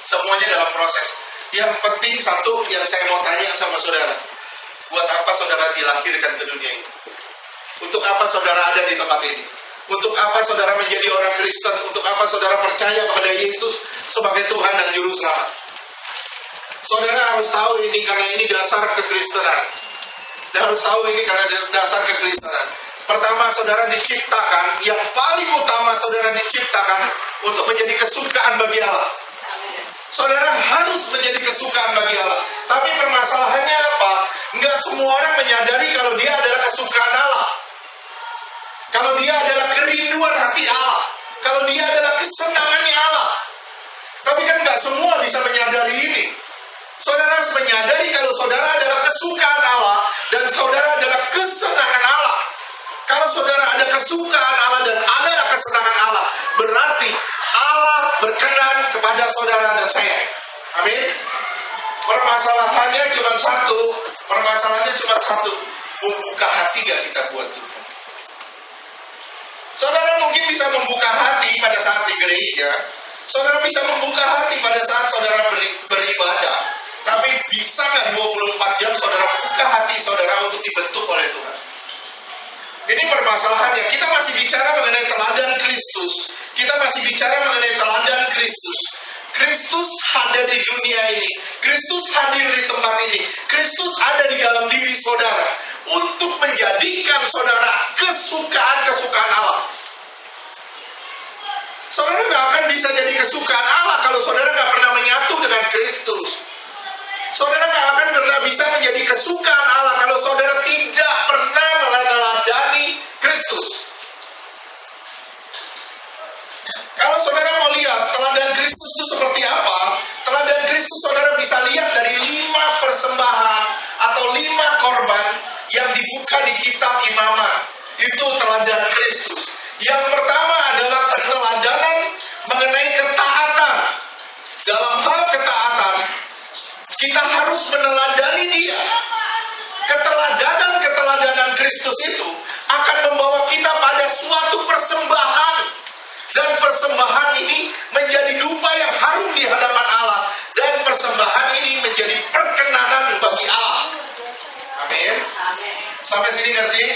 Semuanya dalam proses. Yang penting satu yang saya mau tanya sama saudara, buat apa saudara dilahirkan ke dunia ini? Untuk apa saudara ada di tempat ini? Untuk apa saudara menjadi orang Kristen? Untuk apa saudara percaya kepada Yesus sebagai Tuhan dan Juru Selamat? Saudara harus tahu ini karena ini dasar kekristenan. Dan harus tahu ini karena dasar kekristenan. Pertama, saudara diciptakan, yang paling utama saudara diciptakan untuk menjadi kesukaan bagi Allah. Saudara harus menjadi kesukaan bagi Allah. Tapi permasalahannya apa? Enggak semua orang menyadari kalau dia adalah kesukaan Allah. Kalau dia adalah kerinduan hati Allah. Kalau dia adalah kesenangannya Allah. Tapi kan enggak semua bisa menyadari ini. Saudara harus menyadari kalau saudara adalah kesukaan Allah dan saudara adalah kesenangan Allah. Kalau saudara ada kesukaan Allah dan adalah kesenangan Allah, berarti Allah berkenan kepada saudara dan saya. Amin. Permasalahannya cuma satu. Membuka hati gak kita buat Tuhan? Saudara mungkin bisa membuka hati pada saat di gereja. Saudara bisa membuka hati pada saat saudara beribadah. Tapi bisa nggak 24 jam saudara buka hati saudara untuk dibentuk oleh Tuhan? Ini permasalahannya. Kita masih bicara mengenai teladan Kristus. Kita masih bicara mengenai teladan Kristus. Kristus ada di dunia ini. Kristus hadir di tempat ini. Kristus ada di dalam diri saudara untuk menjadikan saudara kesukaan Allah. Saudara nggak akan bisa jadi kesukaan Allah kalau saudara nggak pernah menyatu dengan Kristus. Saudara nggak akan pernah bisa menjadi kesukaan Allah kalau saudara tidak pernah meneladani Kristus. Kalau saudara mau lihat teladan Kristus itu seperti apa, teladan Kristus saudara bisa lihat dari 5 persembahan atau 5 korban yang dibuka di kitab Imamat. Itu teladan Kristus. Yang pertama adalah keteladanan mengenai ketaatan. Dalam hal ketaatan, kita harus meneladani Dia. Keteladanan Kristus itu akan membawa kita pada suatu persembahan. Dan persembahan ini menjadi dupa yang harum di hadapan Allah. Dan persembahan ini menjadi perkenanan bagi Allah. Amin. Sampai sini ngerti?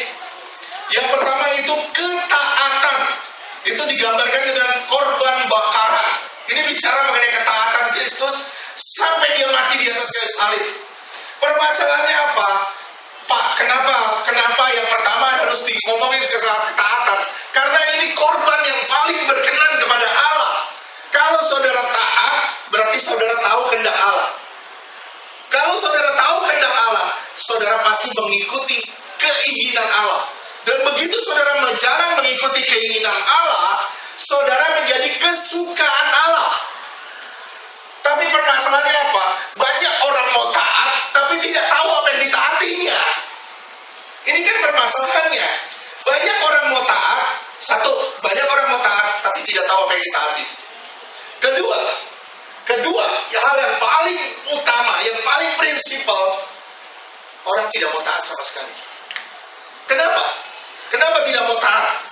Yang pertama itu ketaatan. Itu digambarkan dengan korban bakaran. Ini bicara mengenai ketaatan Kristus sampai dia mati di atas kayu salib. Permasalahannya apa? Pak, kenapa yang pertama harus ngomongin ketaatan? Karena ini korban yang paling berkenan kepada Allah. Kalau saudara taat, berarti saudara tahu kehendak Allah. Kalau saudara tahu kehendak Allah, saudara pasti mengikuti keinginan Allah. Dan begitu saudara berjalan mengikuti keinginan Allah, saudara menjadi kesukaan Allah. Tapi permasalahannya apa? Banyak orang mau taat, tapi tidak tahu apa yang ditaatinya. Ini kan permasalahannya. Banyak orang mau taat, banyak orang mau taat, tapi tidak tahu apa yang ditaati. Kedua, hal yang paling utama, yang paling prinsipal, orang tidak mau taat sama sekali. Kenapa tidak mau taat?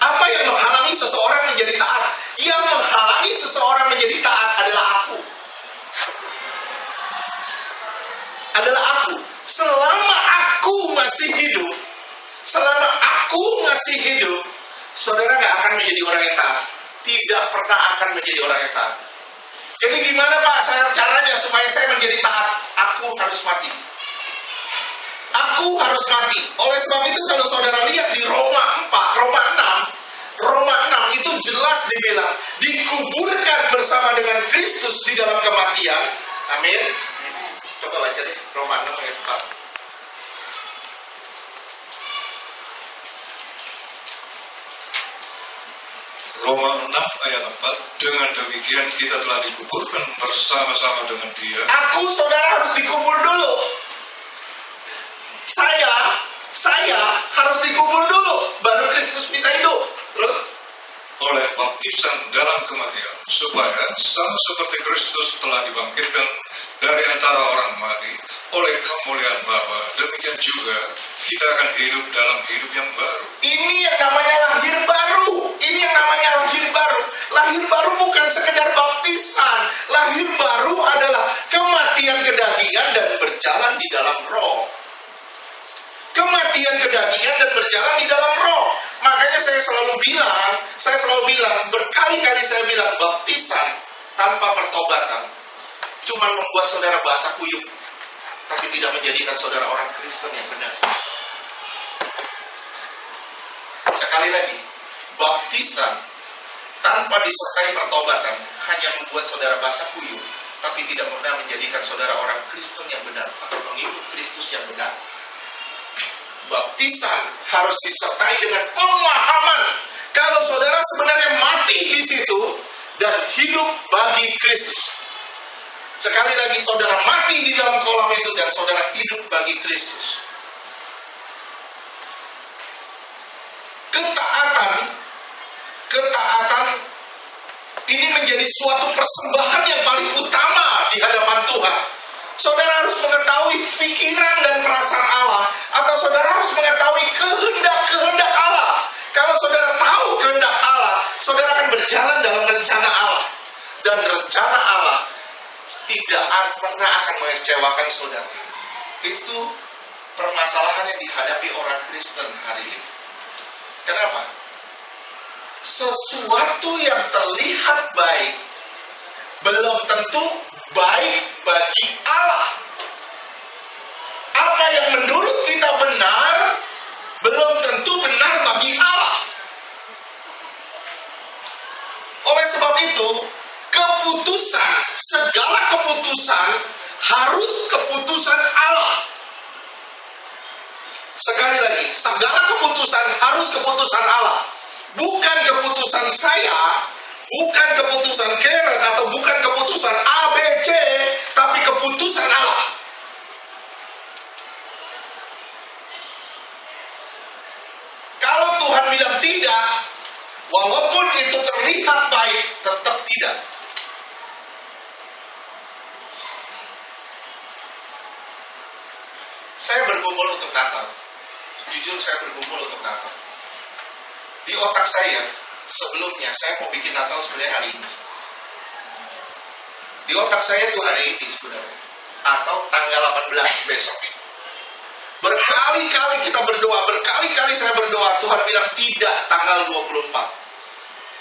Apa yang menghalangi seseorang menjadi taat? Yang menghalangi seseorang menjadi taat adalah aku. Selama aku masih hidup, saudara gak akan menjadi orang yang taat. Tidak pernah akan menjadi orang yang taat. Jadi gimana Pak caranya supaya saya menjadi taat? Aku harus mati. Oleh sebab itu kalau saudara lihat di Roma 6 itu jelas dibilang dikuburkan bersama dengan Kristus di dalam kematian. Amin. Coba baca deh Roma 6 ayat 4. Roma 6 ayat 4. Dengan demikian kita telah dikuburkan bersama-sama dengan Dia. Saudara harus dikubur dulu. Saya harus dikubur dulu, baru Kristus bisa hidup. Terus oleh baptisan dalam kematian, supaya sama seperti Kristus telah dibangkitkan dari antara orang mati oleh kemuliaan Bapa, demikian juga kita akan hidup dalam hidup yang baru. Ini yang namanya lahir baru. Lahir baru bukan sekedar baptisan. Lahir kedagingan dan berjalan di dalam roh. Makanya saya selalu bilang, berkali-kali saya bilang, baptisan tanpa pertobatan cuma membuat saudara basah kuyup, tapi tidak menjadikan saudara orang Kristen yang benar. Sekali lagi, baptisan tanpa disertai pertobatan hanya membuat saudara basah kuyup, tapi tidak pernah menjadikan saudara orang Kristen yang benar atau pengikut Kristus yang benar. Baptisan harus disertai dengan pemahaman kalau saudara sebenarnya mati di situ dan hidup bagi Kristus. Sekali lagi, saudara mati di dalam kolam itu dan saudara hidup bagi Kristus. Ketaatan ini menjadi suatu persembahan yang paling utama di hadapan Tuhan. Saudara harus mengetahui pikiran dan perasaan Allah, atau saudara harus mengetahui kehendak Allah. Kalau saudara tahu kehendak Allah, saudara akan berjalan dalam rencana Allah. Dan rencana Allah tidak pernah akan mengecewakan saudara. Itu permasalahan yang dihadapi orang Kristen hari ini. Kenapa? Sesuatu yang terlihat baik belum tentu baik bagi Allah. Apa yang menurut kita benar belum tentu benar bagi Allah. Oleh sebab itu, segala keputusan harus keputusan Allah. Sekali lagi, segala keputusan harus keputusan Allah. Bukan keputusan saya, bukan keputusan Karen, atau bukan keputusan A, B, C, tapi keputusan Allah. Kalau Tuhan bilang tidak, walaupun itu terlihat baik, tetap tidak. Saya bergumul untuk Natal. Jujur, saya bergumul untuk Natal. Di otak saya, sebelumnya saya mau bikin Natal sebenarnya hari ini. Di otak saya itu hari ini sebenarnya. Atau tanggal 18 besok. Berkali-kali kita berdoa, berkali-kali saya berdoa, Tuhan bilang tidak tanggal 24.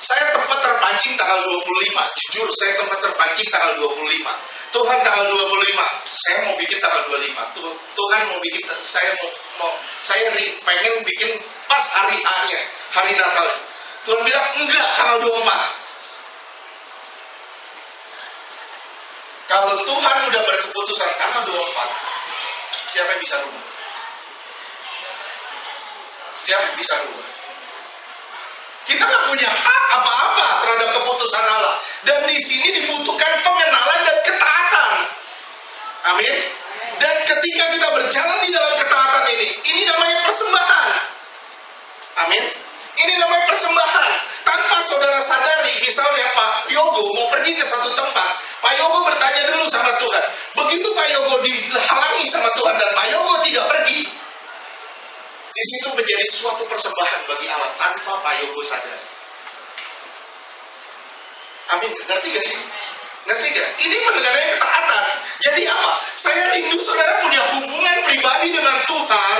Saya tempat terpancing tanggal 25. Jujur, saya tempat terpancing tanggal 25. Tuhan tanggal 25, saya mau bikin tanggal 25. Tuhan mau bikin, saya pengen bikin pas hari A-nya, hari Natal. Tuhan bilang enggak, tanggal 24. Kalau Tuhan udah berkeputusan tanggal 24, siapa yang bisa rubah? Siapa yang bisa rubah? Kita nggak punya hak apa-apa terhadap keputusan Allah. Dan di sini dibutuhkan pengenalan dan ketaatan. Amin. Dan ketika kita berjalan di dalam ketaatan ini namanya persembahan. Amin. Ini namanya persembahan. Tanpa saudara sadari, misalnya Pak Yogo mau pergi ke satu tempat, Pak Yogo bertanya dulu sama Tuhan. Begitu Pak Yogo dihalangi sama Tuhan dan Pak Yogo tidak pergi, di situ menjadi suatu persembahan bagi Allah tanpa Pak Yogo sadar. Amin. Ngerti gak sih? Ngerti gak? Ini mengenai ketaatan. Jadi apa? Saya rindu saudara punya hubungan pribadi dengan Tuhan,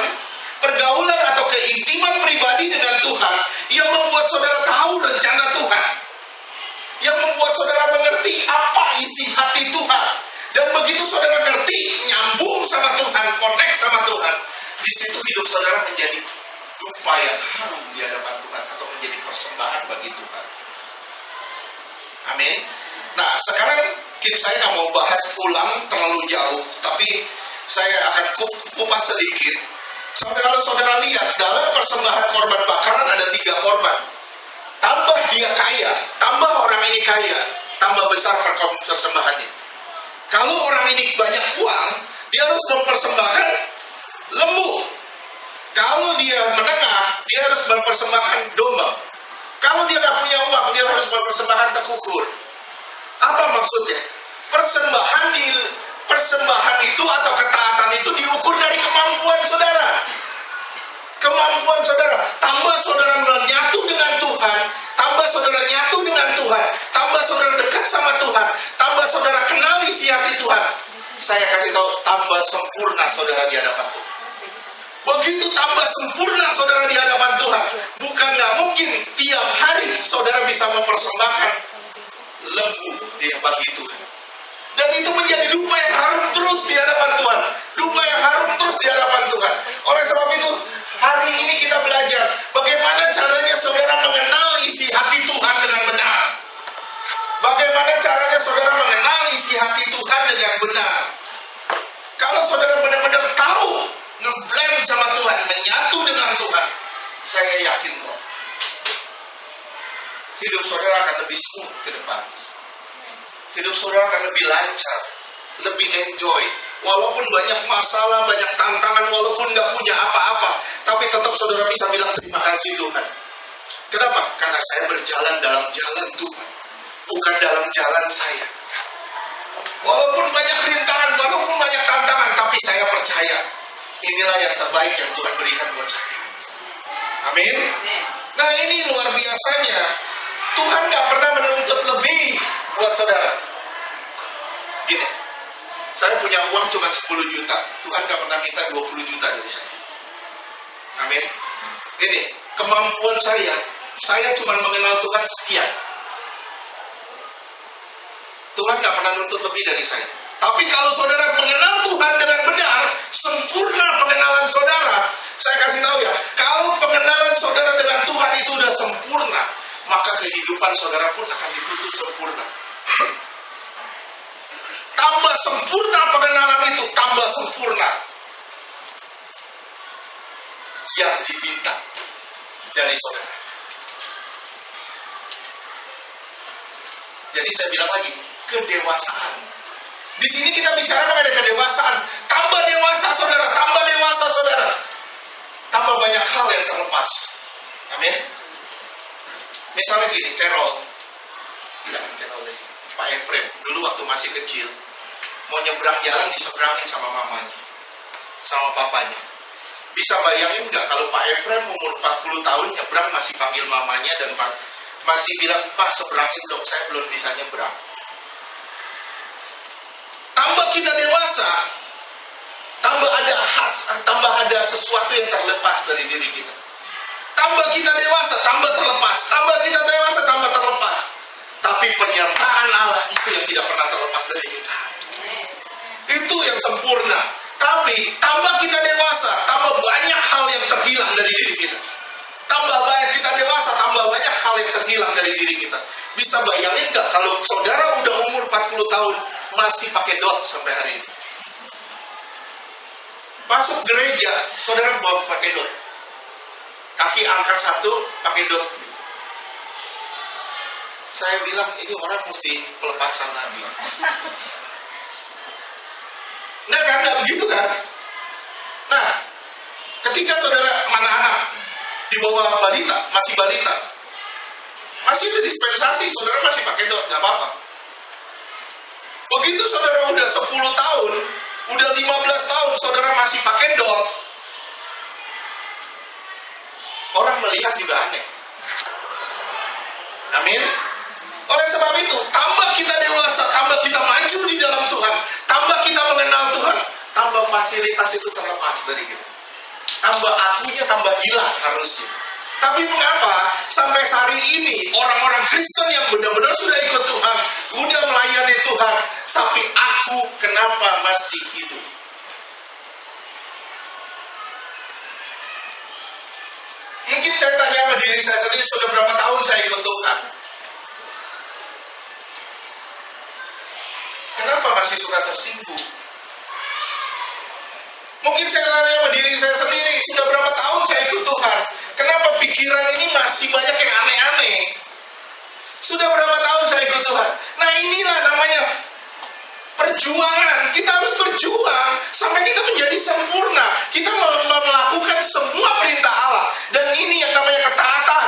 pergaulan atau keintiman pribadi dengan Tuhan yang membuat saudara tahu rencana Tuhan, yang membuat saudara mengerti apa isi hati Tuhan. Dan begitu saudara ngerti, nyambung sama Tuhan, connect sama Tuhan, di situ hidup saudara menjadi dupa yang harum di hadapan Tuhan atau menjadi persembahan bagi Tuhan. Amin. Nah, sekarang saya nggak mau bahas ulang terlalu jauh, tapi saya akan kupas sedikit. Kalau saudara lihat dalam persembahan korban bakaran ada 3 korban. Tambah dia kaya, tambah orang ini kaya, tambah besar persembahannya. Kalau orang ini banyak uang, dia harus mempersembahkan lembu. Kalau dia menengah, dia harus mempersembahkan domba. Kalau dia nggak punya uang, dia harus mempersembahkan tekukur. Apa maksudnya? Persembahan itu atau ketaatan itu diukur dari kemampuan saudara. Kemampuan saudara. Tambah saudara menyatu dengan Tuhan, tambah saudara nyatu dengan Tuhan, tambah saudara dekat sama Tuhan, tambah saudara kenal isi hati Tuhan. Saya kasih tahu, tambah sempurna saudara di hadapan Tuhan. Begitu tambah sempurna saudara di hadapan Tuhan. Bukan nggak mungkin tiap hari saudara bisa mempersembahkan lembu bagi Tuhan. Dan itu menjadi dupa yang harum terus di hadapan Tuhan. Dupa yang harum terus di hadapan Tuhan. Oleh sebab itu, hari ini kita belajar bagaimana caranya saudara mengenal isi hati Tuhan dengan benar. Bagaimana caranya saudara mengenal isi hati Tuhan dengan benar. Kalau saudara benar-benar tahu ngeblend sama Tuhan, menyatu dengan Tuhan, saya yakin kok hidup saudara akan lebih smooth ke depan. Hidup saudara akan lebih lancar, lebih enjoy. Walaupun banyak masalah, banyak tantangan, walaupun nggak punya apa-apa, tapi tetap saudara bisa bilang terima kasih Tuhan. Kenapa? Karena saya berjalan dalam jalan Tuhan, bukan dalam jalan saya. Walaupun banyak rintangan, walaupun banyak tantangan, tapi saya percaya inilah yang terbaik yang Tuhan berikan buat saya. Amin. Nah, ini luar biasanya. Tuhan gak pernah menuntut lebih buat saudara. Gini, saya punya uang cuma 10 juta. Tuhan gak pernah minta 20 juta dari saya. Amin. Gini, kemampuan saya cuma mengenal Tuhan sekian. Tuhan gak pernah nuntut lebih dari saya. Tapi kalau saudara mengenal Tuhan dengan benar, sempurna pengenalan saudara, saya kasih tahu ya, kalau pengenalan saudara dengan Tuhan itu sudah sempurna, maka kehidupan saudara pun akan dituntut sempurna. Tambah sempurna pengenalan itu, tambah sempurna yang diminta dari saudara. Jadi saya bilang lagi, kedewasaan. Di sini kita bicara mengenai kedewasaan. Tambah dewasa saudara, tambah dewasa saudara, tambah banyak hal yang terlepas. Amin. Misalnya gini, Carol, Pak Efrem, dulu waktu masih kecil, mau nyebrang jalan diseberangin sama mamanya, sama papanya. Bisa bayangin nggak kalau Pak Efrem umur 40 tahun nyebrang masih panggil mamanya dan masih bilang, Pak seberangin dong, saya belum bisa nyebrang. Tambah kita dewasa, tambah ada sesuatu yang terlepas dari diri kita. Tambah kita dewasa, tambah terlepas. Tambah kita dewasa, tambah terlepas. Tapi penyertaan Allah itu yang tidak pernah terlepas dari kita. Itu yang sempurna. Tapi tambah kita dewasa, tambah banyak hal yang terhilang dari diri kita. Tambah banyak kita dewasa, tambah banyak hal yang terhilang dari diri kita. Bisa bayangin nggak kalau saudara udah umur 40 tahun masih pakai dot sampai hari ini? Masuk gereja, saudara bawa pakai dot. Kaki angkat satu, pakai dot. Saya bilang ini orang mesti pelepasan lagi. Nah kan, nggak begitu kan? Nah, ketika saudara anak-anak di bawah balita, masih ada dispensasi, saudara masih pakai dot, nggak apa-apa. Begitu saudara udah 10 tahun, udah 15 tahun, saudara masih pakai dot, orang melihat juga aneh. Amin. Oleh sebab itu, tambah kita dewasa, tambah kita maju di dalam Tuhan, tambah kita mengenal Tuhan, tambah fasilitas itu terlepas dari kita. Tambah akunya tambah hilang harusnya. Tapi mengapa sampai hari ini orang-orang Kristen yang benar-benar sudah ikut Tuhan, sudah melayani Tuhan, tapi aku kenapa masih hidup? Mungkin saya tanya sama diri saya sendiri, sudah berapa tahun saya ikut Tuhan? Kenapa masih suka tersinggung? Mungkin saya tanya sama diri saya sendiri, sudah berapa tahun saya ikut Tuhan? Kenapa pikiran ini masih banyak yang aneh-aneh? Sudah berapa tahun saya ikut Tuhan? Nah inilah namanya perjuangan. Kita harus berjuang sampai kita menjadi sempurna. Kita melakukan semua perintah Allah. Dan ini yang namanya ketaatan.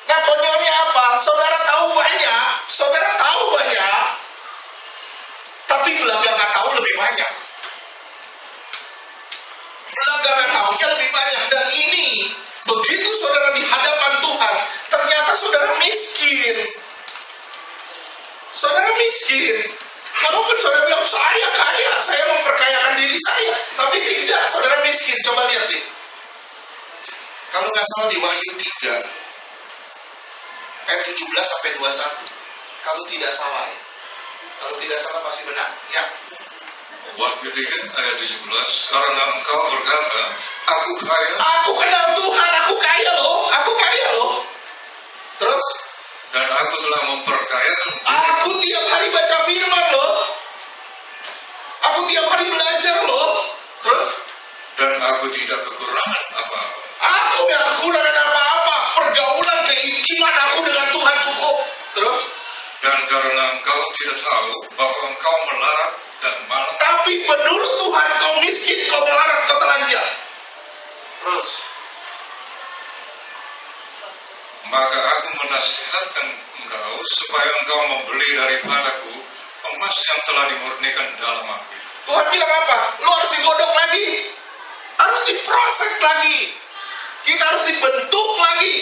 Nah konyolnya apa? Saudara tahu banyak, tapi belakangan tahu lebih banyak. Belakangan tahunya lebih banyak. Dan ini, begitu saudara di hadapan Tuhan, ternyata saudara miskin. Saudara miskin. Walaupun saudara bilang, saya kaya, saya memperkayakan diri saya. Tapi tidak, saudara miskin. Coba lihat deh. Kalau nggak salah di Wahyu 3, ayat 17 sampai 21. Kalau tidak salah ya. Kalau tidak salah pasti benar. Ya. Wahyu 3 ayat 17, karena engkau berkata, aku kaya, Aku kenal Tuhan, aku kaya loh. Aku kaya loh. Terus, dan aku telah memperkayakan aku tiap hari baca firman loh. Aku tiap hari belajar loh. Terus, dan aku tidak kekurangan apa-apa. aku gak kekurangan apa-apa. Pergaulan keintiman aku dengan Tuhan cukup. Terus, Dan karena engkau tidak tahu bahwa engkau melarat dan malang, tapi menurut Tuhan kau miskin, kau melarat, kau telanjang. Terus, maka aku menasihatkan engkau supaya engkau membeli daripadaku emas yang telah dimurnikan dalam api. Tuhan bilang apa? Lo harus digodok lagi. Harus diproses lagi. Kita harus dibentuk lagi.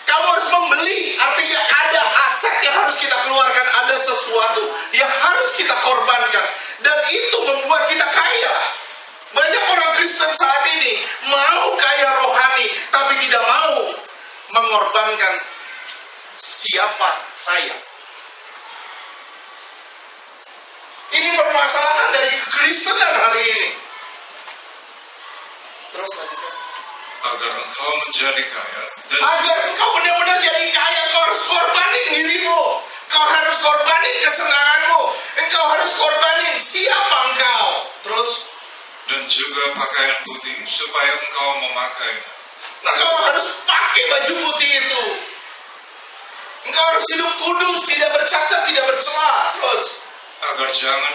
Kamu harus membeli. Artinya ada aset yang harus kita keluarkan. Ada sesuatu yang harus kita korbankan. Dan itu membuat kita kaya. Banyak orang Kristen saat ini mau kaya rohani, tapi tidak mau mengorbankan siapa saya. Ini permasalahan dari kekristenan hari ini. Terus lanjutkan. Agar engkau menjadi kaya dan Agar engkau benar-benar jadi kaya, kau harus korbanin dirimu. Kau harus korbanin kesenanganmu. Engkau harus korbanin siapa engkau. Terus, dan juga pakaian putih supaya engkau memakai. nah kau harus pakai baju putih itu. Engkau harus hidup kudus, tidak bercacat, tidak bercela. Terus, Agar jangan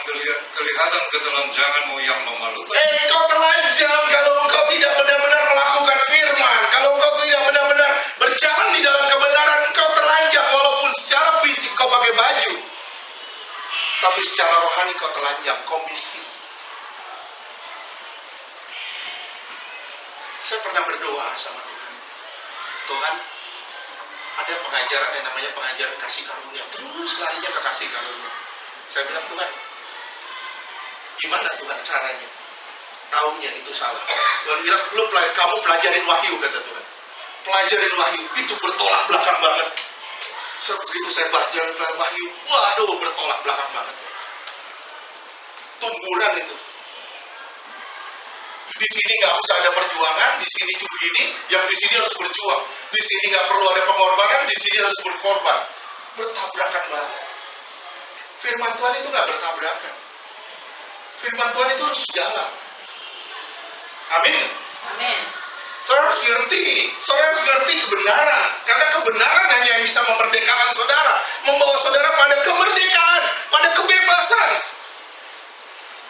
kelihatan ketelanjanganmu yang memalukan. engkau telanjang kalau engkau tidak benar-benar melakukan firman. Kalau engkau tidak benar-benar berjalan di dalam kebenaran, engkau telanjang. Walaupun secara fisik kau pakai baju, tapi secara rohani kau telanjang, kau miskin. Saya pernah berdoa sama Tuhan. Tuhan, ada pengajaran yang namanya pengajaran kasih karunia. Terus larinya ke kasih karunia. Saya bilang, Tuhan, gimana Tuhan caranya? Taunya itu salah. Tuhan bilang, kamu pelajarin Wahyu, kata Tuhan. Pelajarin Wahyu, itu bertolak belakang banget. Begitu saya baca Wahyu, waduh, bertolak belakang banget. Tumburan itu. Di sini nggak usah ada perjuangan, di sini begini, yang di sini harus berjuang. Di sini nggak perlu ada pengorbanan, di sini harus berkorban. Bertabrakan banget. Firman Tuhan itu nggak bertabrakan. Firman Tuhan itu harus jalan. Amin. Amin. Saudara harus ngerti, saudara harus ngerti kebenaran. Karena kebenaran hanya yang bisa memerdekakan saudara, membawa saudara pada kemerdekaan, pada kebebasan.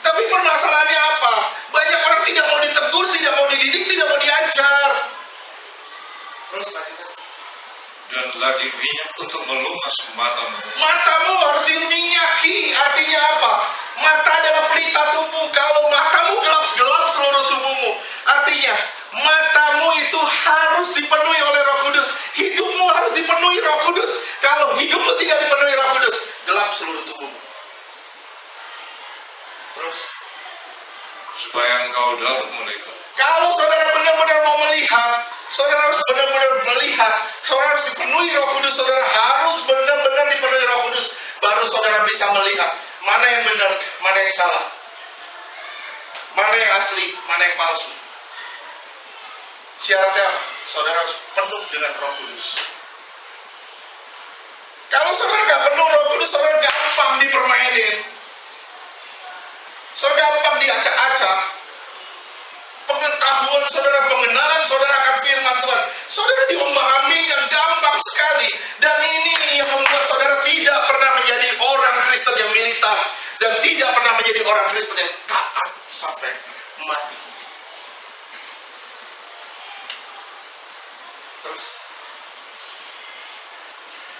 Tapi permasalahannya apa? Banyak orang tidak mau ditegur, tidak mau dididik, tidak mau diajar. Terus lanjutkan. Dan lagi minyak untuk melumas matamu. Matamu harus diminyaki. Artinya apa? Mata adalah pelita tubuh. Kalau matamu gelap seluruh tubuhmu. Artinya matamu itu harus dipenuhi oleh Roh Kudus. Hidupmu harus dipenuhi Roh Kudus. Kalau hidupmu tidak dipenuhi Roh Kudus, gelap seluruh tubuhmu. Terus, Supaya engkau dapat melihat. kalau saudara benar-benar mau melihat, saudara harus benar-benar melihat. Saudara harus dipenuhi Roh Kudus. Saudara harus benar-benar dipenuhi Roh Kudus. Baru saudara bisa melihat mana yang benar, mana yang salah, mana yang asli, mana yang palsu. Syaratnya apa? Saudara harus penuh dengan Roh Kudus. Kalau saudara nggak penuh Roh Kudus, saudara gampang dipermainin. Saudara gampang diacak-acak. Pengetahuan saudara, pengenalan saudara akan firman Tuhan, saudara diomong-ambingkan gampang sekali. Dan ini yang membuat saudara tidak pernah menjadi orang Kristen yang militan, dan tidak pernah menjadi orang Kristen yang taat sampai mati. Terus,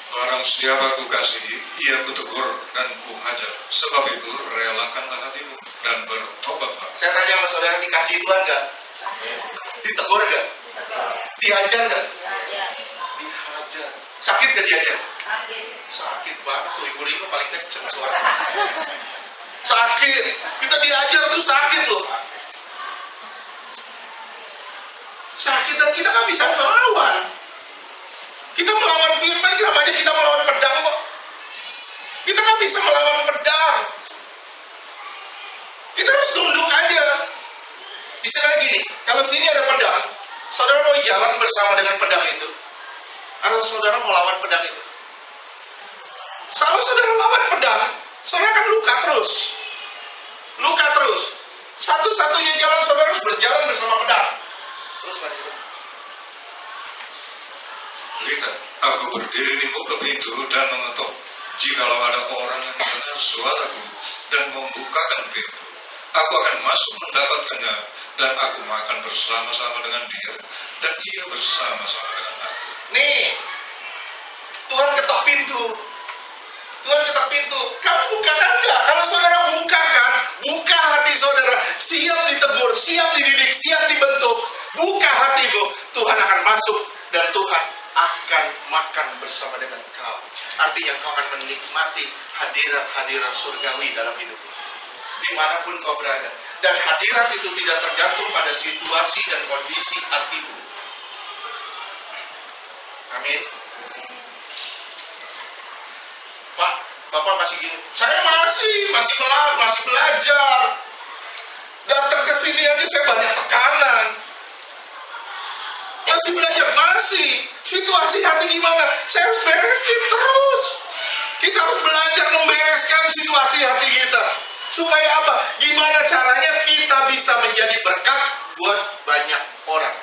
Barang siapa kukasihi, ia kutegur dan kuhajar. Sebab itu relakanlah hatimu dan bertobatlah. saya tanya sama saudara, dikasih Tuhan gak? Ditegur gak? Diajar gak? Dihajar. Sakit gak dia? Sakit. Sakit banget tuh, Ibu Rima paling kenceng suara. Sakit, kita diajar tuh sakit loh. Sakit dan kita kan bisa melawan. Kita melawan firman, namanya kita melawan pedang kok. Kita kan bisa melawan pedang. Kita harus tunduk aja. Istilah gini, kalau sini ada pedang, saudara mau jalan bersama dengan pedang itu, atau saudara mau lawan pedang itu? Kalau saudara lawan pedang, saudara akan luka terus. Luka terus. Satu-satunya jalan saudara harus berjalan bersama pedang. Terus lanjut. Lihat, aku berdiri di muka pintu dan mengetuk. Jikalau ada orang yang mendengar suaraku dan membukakan pintu, aku akan masuk mendapatkannya, dan aku makan bersama-sama dengan dia, dan ia bersama-sama dengan aku. Nih, Tuhan ketok pintu. Tuhan ketok pintu. Kamu bukakan enggak? Kalau saudara bukakan, buka hati saudara, siap ditegur, siap dididik, siap dibentuk. Buka hatimu, Tuhan akan masuk dan Tuhan akan makan bersama dengan kau. Artinya kau akan menikmati hadirat-hadirat surgawi dalam hidupmu, dimanapun kau berada. Dan hadirat itu tidak tergantung pada situasi dan kondisi hatimu. Amin. Pak, Bapak masih gini. Saya masih belajar. Datang ke sini aja saya banyak tekanan. Masih belajar, masih. Situasi hati gimana? Saya harus beresin terus. Kita harus belajar membereskan situasi hati kita. Supaya apa? Gimana caranya kita bisa menjadi berkat buat banyak orang?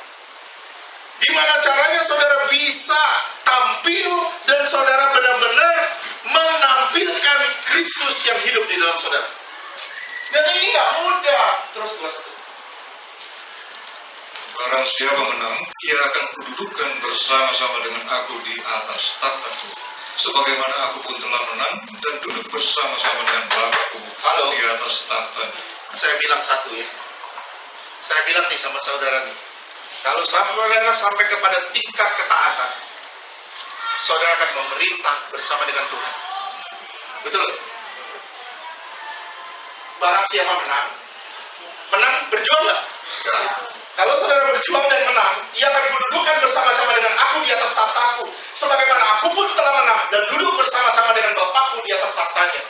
Gimana caranya saudara bisa tampil dan saudara benar-benar menampilkan Kristus yang hidup di dalam saudara? Dan ini gak mudah. Terus kelas 1. Barang siapa menang, ia akan kududukkan bersama-sama dengan aku di atas takhtaku, sebagaimana aku pun telah menang dan duduk bersama-sama dengan Bapakku di atas tahtanya. Saya bilang satu ya. Saya bilang nih sama saudara nih. Kalau saudara sampai kepada tingkat ketaatan, saudara akan memerintah bersama dengan Tuhan. Betul? Barang siapa menang? Menang berjuang nggak? Kalau saudara berjuang dan menang, ia akan kududukkan bersama-sama dengan aku di atas takhtaku, sebagaimana aku pun telah menang dan duduk bersama-sama dengan Bapakku di atas tahtanya.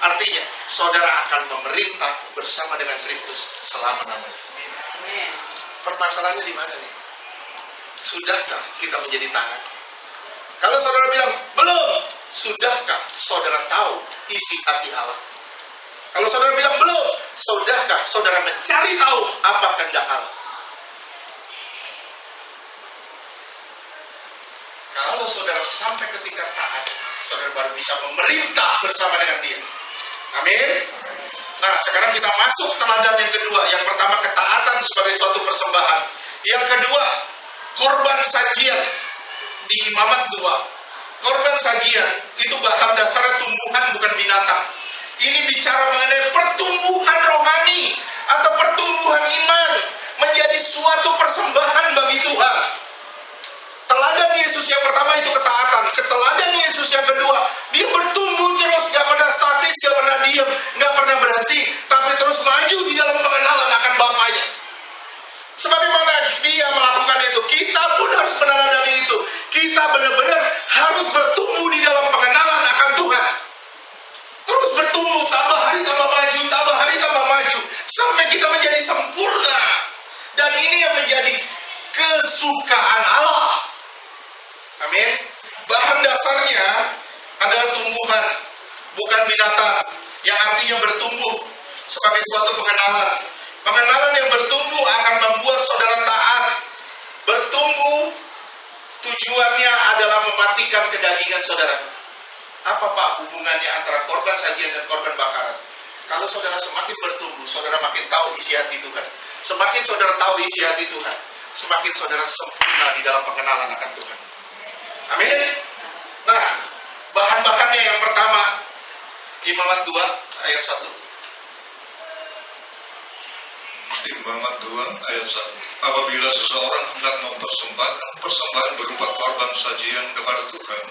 Artinya, saudara akan memerintah bersama dengan Kristus selama-lamanya. Permasalahannya di mana nih? Sudahkah kita menjadi tangan? Kalau saudara bilang, belum. Sudahkah saudara tahu isi hati Allah? Kalau saudara bilang belum, sudahkah saudara mencari tahu apa kehendak Allah? Kalau saudara sampai ke tingkat taat, saudara baru bisa memerintah bersama dengan Dia. Amin. Nah, sekarang kita masuk teladan yang kedua. Yang pertama, ketaatan sebagai suatu persembahan. Yang kedua, korban sajian di Imamat 2. Korban sajian itu bahan dasarnya tumbuhan, bukan binatang. Ini bicara mengenai pertumbuhan rohani atau pertumbuhan iman menjadi suatu persembahan bagi Tuhan. Teladan Yesus yang pertama itu ketaatan. Teladan Yesus yang kedua, dia bertumbuh terus, gak pernah statis, gak pernah diam, gak pernah berhenti, tapi terus maju di dalam pengenalan akan Bapaknya. Sebagaimana dia melakukan itu, kita pun harus meneladani itu. Kita benar-benar harus bertumbuh di dalam pengenalan akan Tuhan. Terus bertumbuh, tambah hari tambah maju, tambah hari tambah maju, sampai kita menjadi sempurna. Dan ini yang menjadi kesukaan Allah. Amin. Bahan dasarnya adalah tumbuhan, bukan binatang, yang artinya bertumbuh sebagai suatu pengenalan. Pengenalan yang bertumbuh akan membuat saudara taat. Bertumbuh tujuannya adalah mematikan kedagingan saudara. Apa Pak hubungannya antara korban sajian dan korban bakaran? Kalau saudara semakin bertumbuh, saudara makin tahu isi hati Tuhan. Semakin saudara tahu isi hati Tuhan, semakin saudara sempurna di dalam pengenalan akan Tuhan. Amin. Nah, bahan bakarnya yang pertama, Imamat 2 ayat 1. Muhammad 2 ayat 1. Apabila seseorang hendak mempersembahkan persembahan berupa korban sajian kepada Tuhan,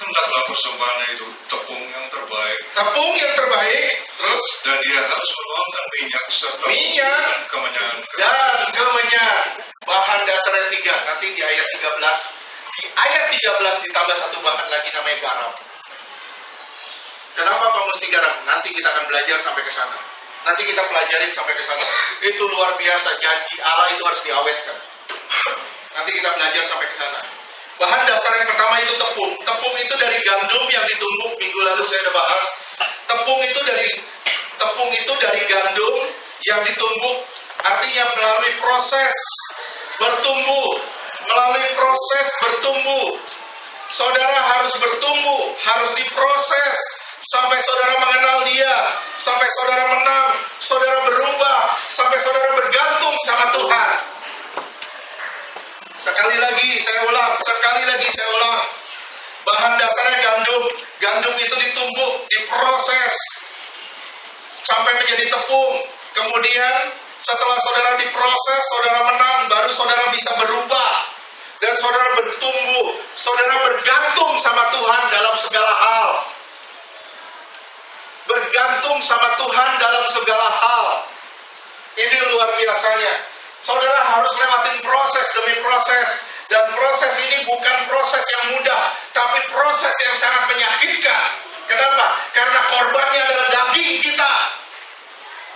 hendaklah persembahannya itu tepung yang terbaik. Tepung yang terbaik, terus Dan dia harus menuangkan minyak serta minyak kemenyan. dan kemenyan. Bahan dasarnya 3. Nanti di ayat 13. Di ayat 13 ditambah satu bahan lagi namanya garam. Kenapa Pak mesti garam? Nanti kita akan belajar sampai ke sana. Nanti kita pelajarin sampai ke sana. Itu luar biasa, janji Allah itu harus diawetkan. Nanti kita belajar sampai ke sana. Bahan dasar yang pertama itu tepung. Tepung itu dari gandum yang ditumbuk. Minggu lalu saya sudah bahas. Tepung itu dari gandum yang ditumbuk. Artinya melalui proses bertumbuh. Melalui proses bertumbuh. Saudara harus bertumbuh, harus diproses sampai saudara mengenal Dia, sampai saudara menang, saudara berubah, sampai saudara bergantung sama Tuhan. Sekali lagi saya ulang. Bahan dasarnya gandum. Gandum itu ditumbuk, diproses sampai menjadi tepung. Kemudian setelah saudara diproses, saudara menang, baru saudara bisa berubah. Dan saudara bertumbuh, saudara bergantung sama Tuhan dalam segala hal. Bergantung sama Tuhan dalam segala hal. Ini luar biasanya. Saudara harus lewatin proses demi proses. Dan proses ini bukan proses yang mudah, tapi proses yang sangat menyakitkan. Kenapa? Karena korbannya adalah daging kita.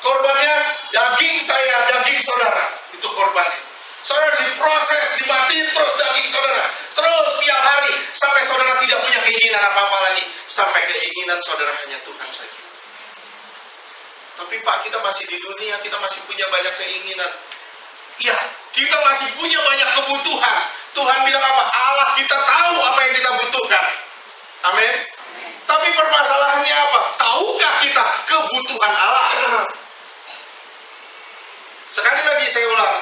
Korbannya daging saya, daging saudara. Itu korbannya. Saudara diproses, dimatiin terus daging saudara. Terus tiap hari. Sampai saudara tidak punya keinginan apa-apa lagi. Sampai keinginan saudara hanya Tuhan saja. Tapi Pak, kita masih di dunia, kita masih punya banyak keinginan. Ya, kita masih punya banyak kebutuhan. Tuhan bilang apa? Allah kita tahu apa yang kita butuhkan. Amin. Tapi permasalahannya apa? Tahukah kita kebutuhan Allah? Sekali lagi saya ulang.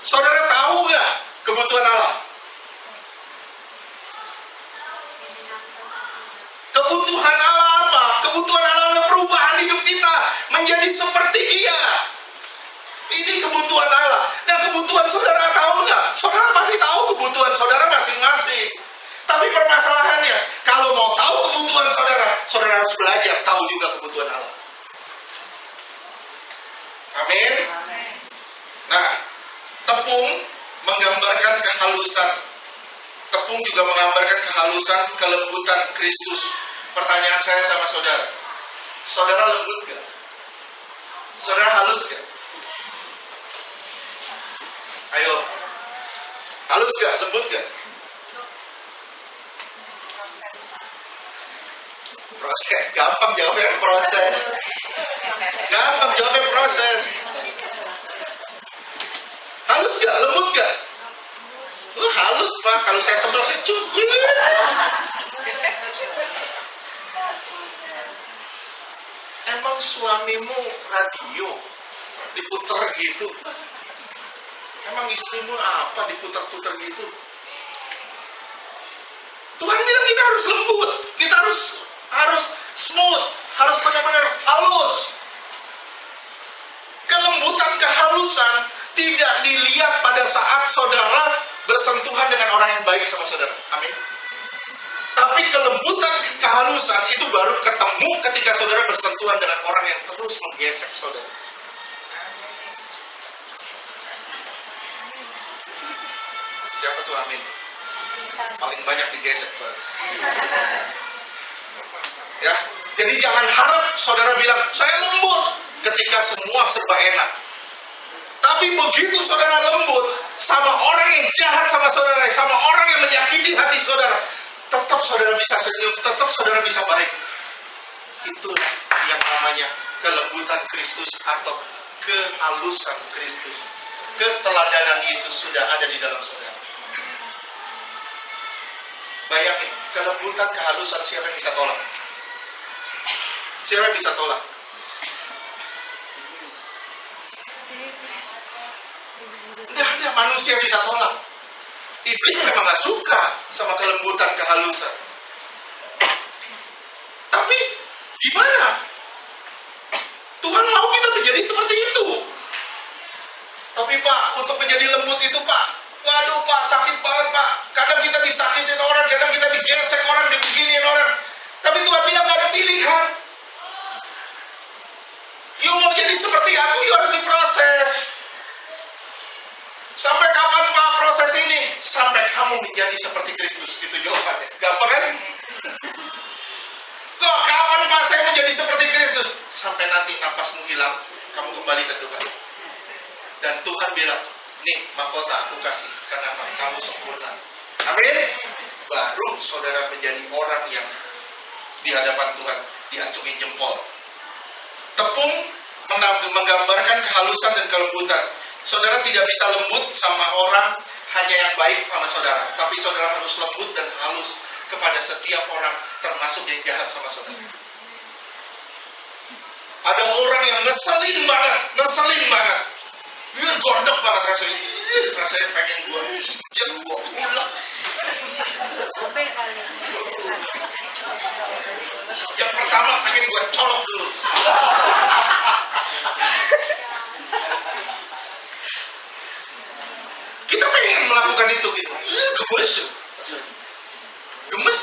Saudara tahu nggak kebutuhan Allah? Kebutuhan Allah apa? Kebutuhan Allah adalah perubahan hidup kita menjadi seperti Dia. Ini kebutuhan Allah. Nah, kebutuhan saudara tahu nggak? Saudara pasti tahu kebutuhan saudara masing-masing. Tapi permasalahannya, kalau mau tahu kebutuhan saudara, saudara harus belajar tahu juga kebutuhan Allah. Amin. Nah, tepung menggambarkan kehalusan. Tepung juga menggambarkan kehalusan, kelembutan Kristus. Pertanyaan saya sama saudara. Saudara lembut gak? Saudara halus gak? Ayo. Halus gak? Lembut gak? Proses. Gampang jawabnya proses. Gampang jawabnya proses. Halus gak? Lembut gak? Halus Pak. Kalau saya sebel saya cukup. Emang suamimu radio diputer gitu? Emang istrimu apa diputer-puter gitu? Tuhan bilang kita harus lembut, kita harus smooth, harus benar-benar halus. Kelembutan, kehalusan tidak dilihat pada saat saudara bersentuhan dengan orang yang baik sama saudara. Amin. Tapi kelembutan, kehalusan itu baru ketemu ketika saudara bersentuhan dengan orang yang terus menggesek saudara. Siapa tuh amin? Paling banyak digesek berarti. Ya, jadi jangan harap saudara bilang saya lembut ketika semua serba enak. Tapi begitu saudara lembut sama orang yang jahat sama saudara, sama orang yang menyakiti hati saudara, tetap saudara bisa senyum, tetap saudara bisa baik. Itulah yang namanya kelembutan Kristus atau kehalusan Kristus. Keteladanan Yesus sudah ada di dalam saudara. Bayangin, kelembutan, kehalusan siapa yang bisa tolak? Siapa yang bisa tolak? Tidak ada manusia yang bisa tolak. Iblis memang gak suka sama kelembutan, kehalusan. Tapi gimana? Tuhan mau kita menjadi seperti itu. Tapi Pak, untuk menjadi lembut itu Pak, waduh Pak, sakit banget Pak. Kadang kita disakitin orang, kadang kita digesek orang, dibeginiin orang. Tapi Tuhan bilang gak ada pilihan. You mau jadi seperti aku, you harus diproses. Sampai kapan Pak proses ini? Sampai kamu menjadi seperti Kristus. Itu jawabannya. Gampang kan? Kok kapan Pak saya menjadi seperti Kristus? Sampai nanti napasmu hilang, kamu kembali ke Tuhan. Dan Tuhan bilang, nih mahkota aku kasih. Kenapa? Kamu sempurna. Amin. Baru saudara menjadi orang yang di hadapan Tuhan diacungi jempol. Tepung menggambarkan kehalusan dan kelembutan. Saudara tidak bisa lembut sama orang hanya yang baik sama saudara, tapi saudara harus lembut dan halus kepada setiap orang, termasuk yang jahat sama saudara. Ada orang yang ngeselin banget, gondok banget rasanya pengen gua ulek. Yang pertama pengen gua colok dulu. Kita pengen melakukan itu gitu. Gemes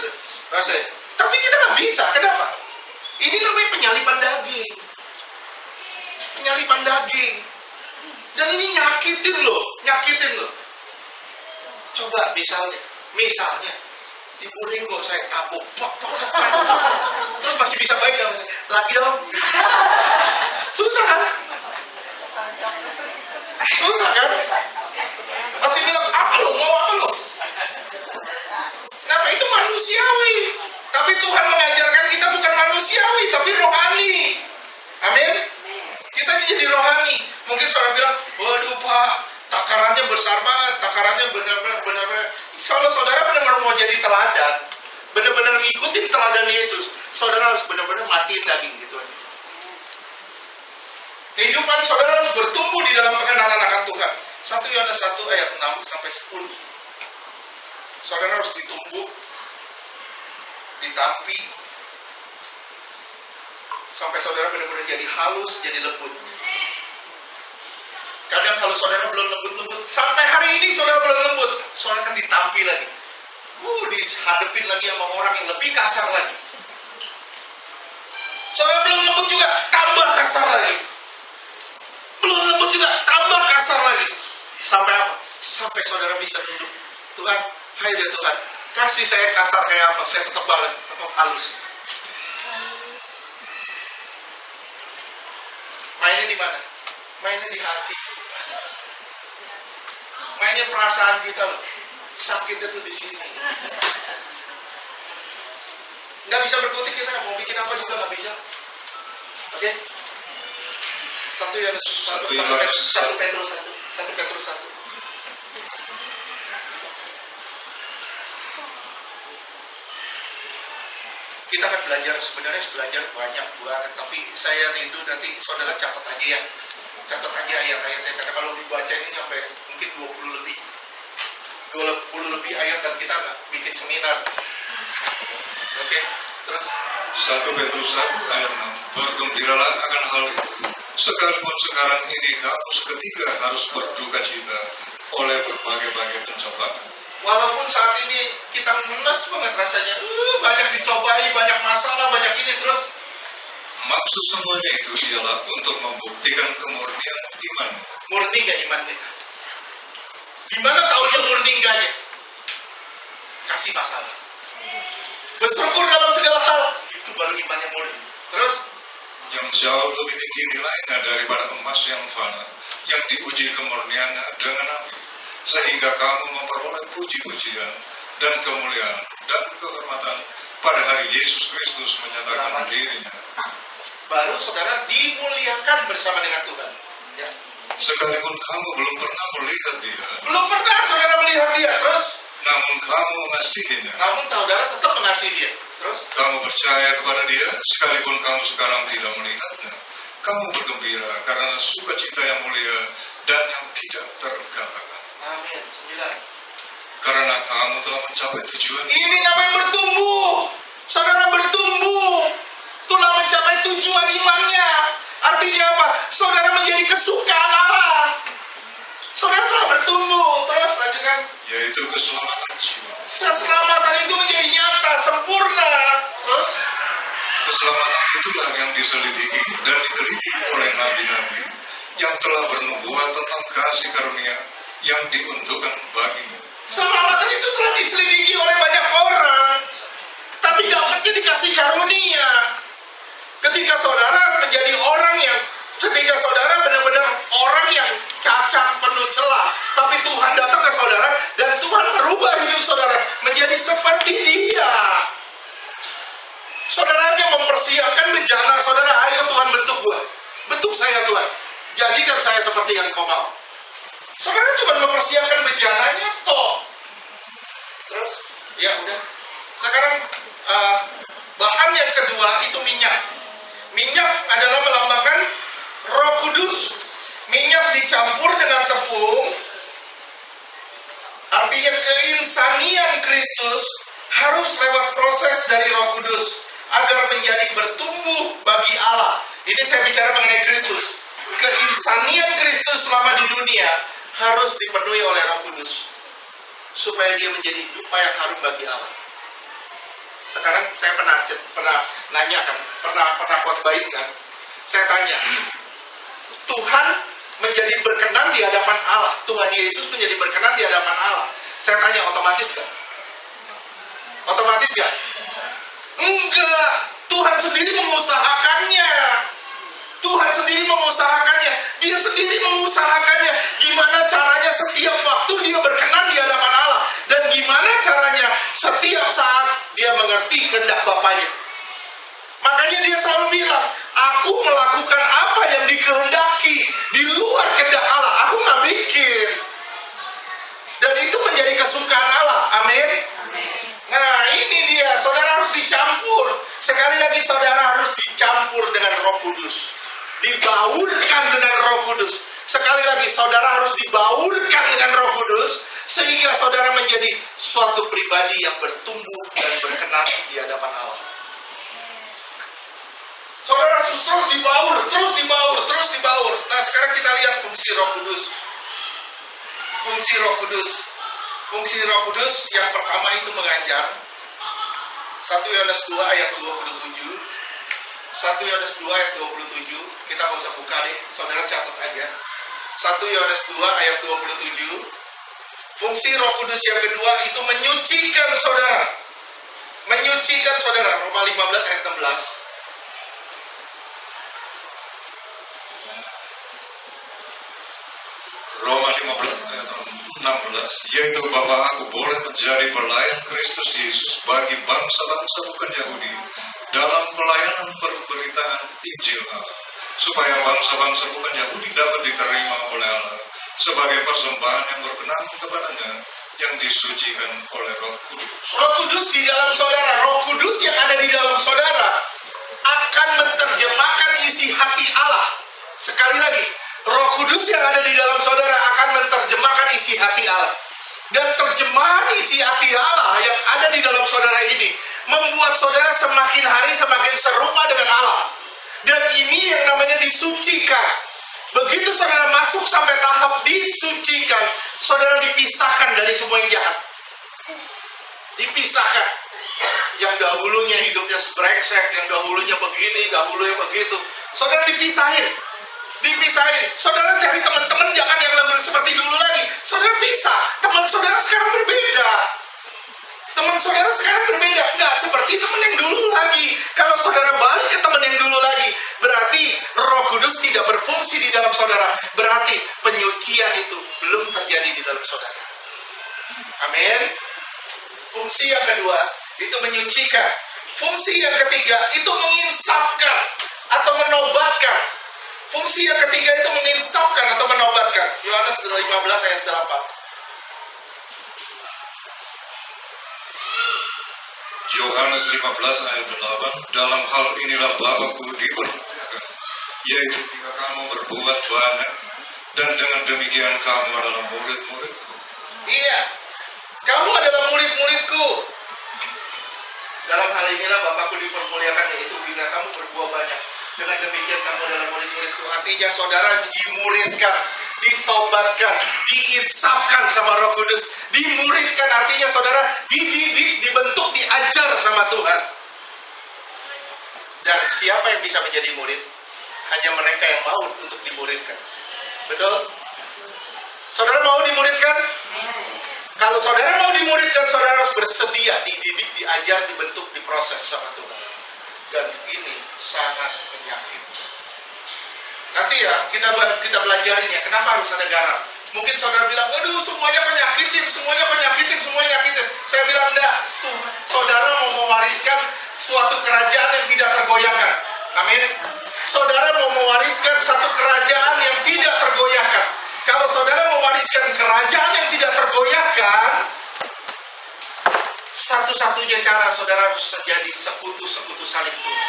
rasanya. Tapi kita nggak bisa. Kenapa? Ini namanya penyalipan daging. Dan ini nyakitin loh. Coba misalnya Ibu Ringo saya tabuk, terus masih bisa baik nggak? Lagi dong. Susah kan? Masih bilang apa lo? Mau apa lo? Kenapa? Itu manusiawi. Tapi Tuhan mengajarkan kita bukan manusiawi, tapi rohani. Amin. Kita jadi rohani. Mungkin saudara bilang, waduh Pak, takarannya besar banget, takarannya benar-benar. Kalau saudara benar-benar mau jadi teladan, benar-benar ngikutin teladan Yesus, saudara harus benar-benar matiin daging gitu aja. Kehidupan saudara harus bertumbuh di dalam pengenalan akan Tuhan. 1 Yohanes 1 ayat 6-10. Saudara harus ditumbuk, ditampi, sampai saudara benar-benar jadi halus, jadi lembut. Kadang kalau saudara belum lembut-lembut, sampai hari ini saudara belum lembut, saudara akan ditampi lagi. Dihadapin lagi sama orang yang lebih kasar lagi. Saudara belum lembut juga, tambah kasar lagi. Belum lembut juga, tambah kasar lagi. Sampai apa? Sampai saudara bisa duduk. Tuhan, hai deh Tuhan, kasih saya kasar kayak apa, saya tetap balik, tetap halus. Mainnya di mana? Mainnya di hati. Mainnya perasaan kita loh. Sakitnya tuh di sini. Nggak bisa berkutik kita, mau bikin apa juga nggak bisa. Oke? 1 Petrus 1. Kita akan belajar banyak banget, tapi saya rindu nanti saudara catat aja ayat-ayatnya, karena kalau dibaca ini sampai mungkin 20 lebih ayat dan kita nggak bikin seminar. Oke, terus 1 Petrus 1 ayat 6. Bergembiralah akan hal itu, sekalipun sekarang ini kamu seketika harus berduka cita oleh berbagai-bagai pencobaan. Walaupun saat ini kita menes banget rasanya, banyak dicobai, banyak masalah, banyak ini, terus maksud semuanya itu ialah untuk membuktikan kemurnian iman. Murni gak iman kita? Gimana tahunya murni enggaknya? Kasih masalah, bersyukur dalam segala hal, itu baru imannya murni. Terus yang jauh lebih tinggi nilainya daripada emas yang fana, yang diuji kemurniannya dengan api, sehingga kamu memperoleh puji-pujian dan kemuliaan dan kehormatan pada hari Yesus Kristus menyatakan dirinya. Baru saudara dimuliakan bersama dengan Tuhan. Ya. Sekalipun kamu belum pernah melihat dia, Belum pernah saudara melihat dia, terus namun kamu mengasihinya. namun saudara tetap mengasihi dia. Terus Kamu percaya kepada dia, sekalipun kamu sekarang tidak melihatnya. Kamu bergembira karena sukacita yang mulia dan yang tidak terkatakan. amin. 9. Karena kamu telah mencapai tujuan. Ini namanya bertumbuh. Saudara bertumbuh, telah mencapai tujuan imannya. Artinya apa? Saudara menjadi kesukaan Allah. yaitu keselamatan jiwa. Keselamatan itu menjadi nyata, sempurna. Terus Keselamatan itulah yang diselidiki dan diteliti oleh nabi-nabi yang telah bernubuat tentang kasih karunia yang diuntukkan bagimu. keselamatan itu telah diselidiki oleh banyak orang, tapi dapatnya dikasih karunia. Ketika saudara menjadi orang yang, ketika saudara benar-benar orang yang cacat, penuh celah, tapi Tuhan datang ke saudara dan Tuhan merubah hidup saudara menjadi seperti Dia. Saudara hanya mempersiapkan bejana saudara, ayo Tuhan bentuk gue, bentuk saya Tuhan, jadikan saya seperti yang Kau mau. Saudara cuma mempersiapkan bejananya toh. Terus, ya udah. Sekarang bahan yang kedua itu minyak. Minyak adalah melambangkan Roh Kudus. Minyak dicampur dengan tepung. Artinya keinsanian Kristus harus lewat proses dari Roh Kudus agar menjadi bertumbuh bagi Allah. Ini saya bicara mengenai Kristus. Keinsanian Kristus selama di dunia harus dipenuhi oleh Roh Kudus supaya dia menjadi dupa yang harum bagi Allah. Sekarang saya pernah nanya kan, pernah khotbahin kan. Saya tanya, Tuhan menjadi berkenan di hadapan Allah, Tuhan Yesus menjadi berkenan di hadapan Allah. Saya tanya, otomatis gak? Otomatis gak? Enggak, Tuhan sendiri mengusahakannya. Tuhan sendiri mengusahakannya. Dia sendiri mengusahakannya. Gimana caranya setiap waktu dia berkenan di hadapan Allah. Dan gimana caranya setiap saat dia mengerti kehendak Bapaknya. Makanya dia selalu bilang, aku melakukan apa yang dikehendaki di luar kehendak Allah. Aku gak bikin. Dan itu menjadi kesukaan Allah. Amin. Nah ini dia, saudara harus dicampur. Sekali lagi saudara harus dicampur dengan Roh Kudus, dibaurkan dengan Roh Kudus. Sekali lagi saudara harus dibaurkan dengan Roh Kudus sehingga saudara menjadi suatu pribadi yang bertumbuh dan berkenan di hadapan Allah. Saudara harus terus dibaur, terus dibaur, terus dibaur. Nah sekarang kita lihat fungsi Roh Kudus. Fungsi Roh Kudus. Fungsi Roh Kudus yang pertama itu mengajar. 1 Yohanes 2 ayat 27. 1 Yohanes 2 ayat 27. Kita nggak usah buka deh, saudara catat aja. 1 Yohanes 2 ayat 27. Fungsi Roh Kudus yang kedua itu menyucikan saudara. Menyucikan saudara. Roma 15 ayat 16. Roma 15 ayat 16, yaitu bahwa aku boleh menjadi pelayan Kristus Yesus bagi bangsa-bangsa bukan Yahudi dalam pelayanan pemberitaan Injil Allah, supaya bangsa-bangsa bukan Yahudi dapat diterima oleh Allah sebagai persembahan yang berkenan kepadanya yang disucikan oleh Roh Kudus. Roh Kudus di dalam saudara, Roh Kudus yang ada di dalam saudara akan menerjemahkan isi hati Allah. Sekali lagi, Roh Kudus yang ada di dalam saudara akan menerjemahkan isi hati Allah. Dan terjemahan isi hati Allah yang ada di dalam saudara ini membuat saudara semakin hari semakin serupa dengan Allah. Dan ini yang namanya disucikan. Begitu saudara masuk sampai tahap disucikan, saudara dipisahkan dari semua yang jahat. Dipisahkan. Yang dahulunya hidupnya brengsek, yang dahulunya begini, dahulunya begitu. Saudara dipisahin. Saudara cari teman-teman jangan yang lebih seperti dulu lagi. Saudara pisah. Teman saudara sekarang berbeda. Enggak seperti teman yang dulu lagi. Kalau saudara balik ke teman yang dulu lagi, berarti Roh Kudus tidak berfungsi di dalam saudara. Berarti penyucian itu belum terjadi di dalam saudara. Amin. Fungsi yang kedua itu menyucikan. Fungsi yang ketiga itu menginsafkan atau menobatkan. Fungsi yang ketiga itu menginsafkan atau menobatkan. Yohanes 15 ayat 8. Yohanes 15 ayat 8. Dalam hal inilah Bapa-Ku dipermuliakan, yaitu jika kamu berbuat banyak, dan dengan demikian kamu adalah murid-murid-Ku. Iya, kamu adalah murid-murid-Ku. Dalam hal inilah Bapa-Ku dipermuliakan, yaitu jika kamu berbuat banyak. Dengan demikian kamu adalah murid-murid-Ku. Artinya saudara dimuridkan, ditobatkan, diinsafkan sama Roh Kudus, Dimuridkan artinya saudara dididik, dibentuk, diajar sama Tuhan. Dan siapa yang bisa menjadi murid? Hanya mereka yang mau untuk dimuridkan. Betul? Saudara mau dimuridkan? Kalau saudara mau dimuridkan, saudara harus bersedia dididik, diajar, dibentuk, diproses sama Tuhan. Dan ini sangat menyakitkan. Nanti ya kita belajarinnya. Kenapa harus ada garam? Mungkin saudara bilang, aduh semuanya kok nyakitin. Saya bilang, enggak. Saudara mau mewariskan suatu kerajaan yang tidak tergoyahkan. Amin. Saudara mau mewariskan satu kerajaan yang tidak tergoyahkan. Kalau saudara mewariskan kerajaan yang tidak tergoyahkan, satu-satunya cara saudara harus menjadi sekutu-sekutu salib Tuhan.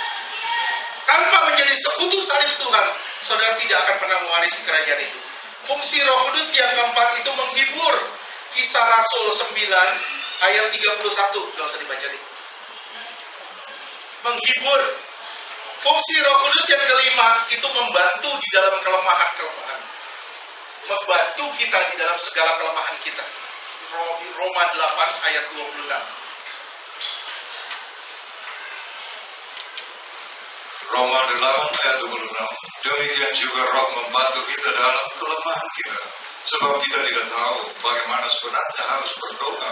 Tanpa menjadi sekutu salib Tuhan, saudara tidak akan pernah mewarisi kerajaan itu. Fungsi Roh Kudus yang keempat itu menghibur. Kisah Rasul 9 ayat 31. Gak usah dibaca deh. Menghibur. Fungsi Roh Kudus yang kelima itu membantu di dalam kelemahan-kelemahan. Membantu kita di dalam segala kelemahan kita. Roma 8 ayat 26. Roma 8 ayat 26. Demikian juga Roh membantu kita dalam kelemahan kita. Sebab kita tidak tahu bagaimana sebenarnya harus berdoa.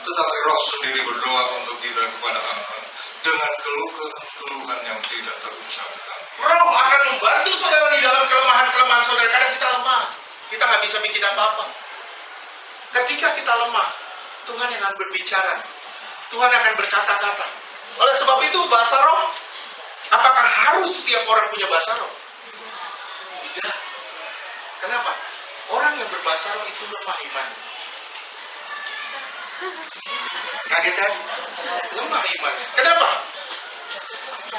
Tetapi Roh sendiri berdoa untuk kita kepada Allah dengan keluhan yang tidak terucapkan. Roh akan membantu saudara di dalam kelemahan-kelemahan saudara. Karena kita lemah. Kita nggak bisa bikin apa-apa. Ketika kita lemah, Tuhan yang akan berbicara. Tuhan akan berkata-kata. Oleh sebab itu bahasa roh, apakah harus setiap orang punya bahasa roh? Tidak. Kenapa? Orang yang berbahasa roh itu lemah iman. Kaget kan? Lemah iman. Kenapa?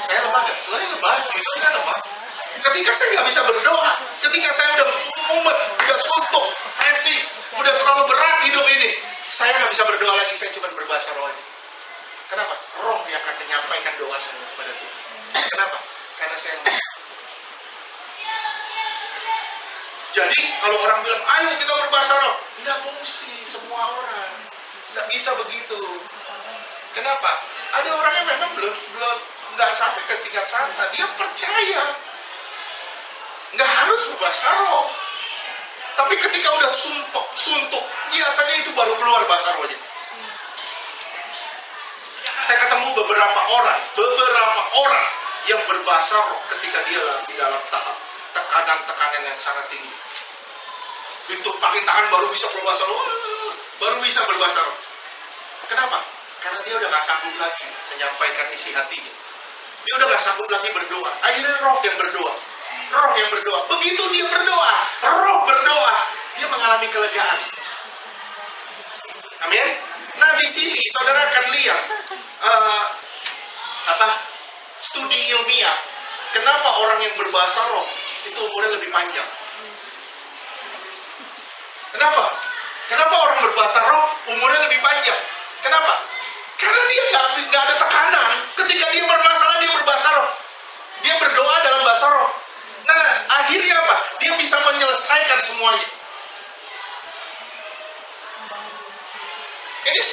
Saya lemah nggak? Selain lemah, itu kan lemah. Ketika saya nggak bisa berdoa, ketika saya udah mumet, udah suntuk, tensi, udah terlalu berat hidup ini, saya nggak bisa berdoa lagi. Saya cuma berbahasa roh aja. Kenapa? Roh yang akan menyampaikan doa saya kepada Tuhan. Kenapa? Karena saya lemah. Jadi kalau orang bilang, ayo kita berbahasa roh, nggak mesti semua orang, nggak bisa begitu. Kenapa? Ada orang yang memang belum nggak sampai ke tingkat sana, dia percaya, nggak harus berbahasa roh. Tapi ketika udah suntuk, biasanya itu baru keluar bahasa rohnya. Saya ketemu beberapa orang yang berbahasa roh ketika dia lagi dalam tahap tekanan yang sangat tinggi. Ditumpahin tangan baru bisa berbahasa roh, Kenapa? Karena dia udah gak sanggup lagi menyampaikan isi hatinya. Dia udah gak sanggup lagi berdoa. Akhirnya roh yang berdoa. Begitu dia berdoa, roh berdoa, dia mengalami kelegaan. Amin. Nah di sini saudara akan lihat studi ilmiah. Kenapa orang yang berbahasa roh itu umurnya lebih panjang? Kenapa? Kenapa orang berbahasa roh umurnya lebih panjang? Kenapa? Karena dia nggak ada tekanan. Ketika dia bermasalah, dia berbahasa roh. Dia berdoa dalam bahasa roh. Nah, akhirnya apa? Dia bisa menyelesaikan semuanya.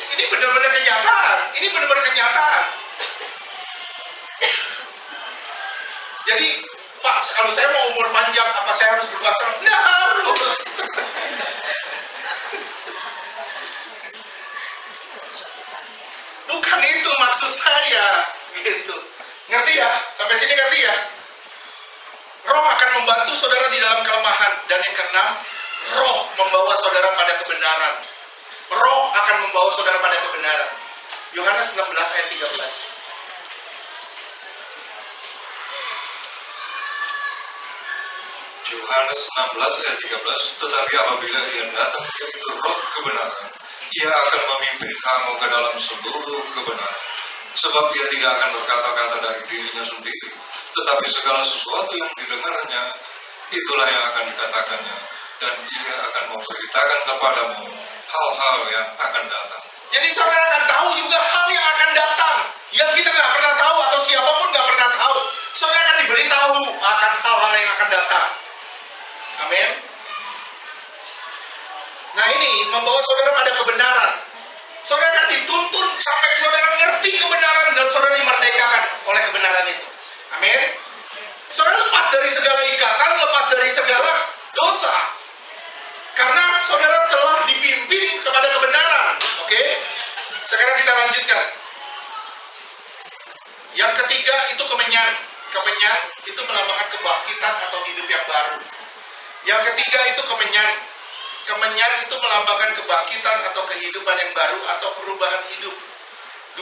Ini benar-benar kenyataan. Jadi, Pak, kalau saya mau umur panjang, apa saya harus berbahasa roh? Nggak harus. Bukan itu maksud saya, gitu. Ngerti ya? Sampai sini ngerti ya? Roh akan membantu saudara di dalam kelemahan. Dan yang keenam, roh membawa saudara pada kebenaran. Roh akan membawa saudara pada kebenaran. Yohanes 16 ayat 13. Yohanes 16 ayat 13. Tetapi apabila ia datang, yaitu roh kebenaran, ia akan memimpin kamu ke dalam seluruh kebenaran. Sebab ia tidak akan berkata-kata dari dirinya sendiri, tetapi segala sesuatu yang didengarnya, itulah yang akan dikatakannya. Dan ia akan memberitakan kepadamu hal-hal yang akan datang. Jadi saudara akan tahu juga hal yang akan datang, yang kita nggak pernah tahu atau siapapun nggak pernah tahu. Saudara akan diberitahu akan hal-hal yang akan datang. Amin. Nah ini ini membawa saudara pada kebenaran. Saudara akan dituntun sampai saudara ngerti kebenaran dan saudara dimerdekakan oleh kebenaran itu. Amin. Saudara lepas dari segala ikatan, lepas dari segala dosa. Karena saudara telah dipimpin kepada kebenaran. Oke? Sekarang kita lanjutkan. Yang ketiga itu kemenyan. Kemenyan itu melambangkan kebangkitan atau hidup yang baru. Yang ketiga itu kemenyan. Kemenyan itu melambangkan kebangkitan atau kehidupan yang baru atau perubahan hidup.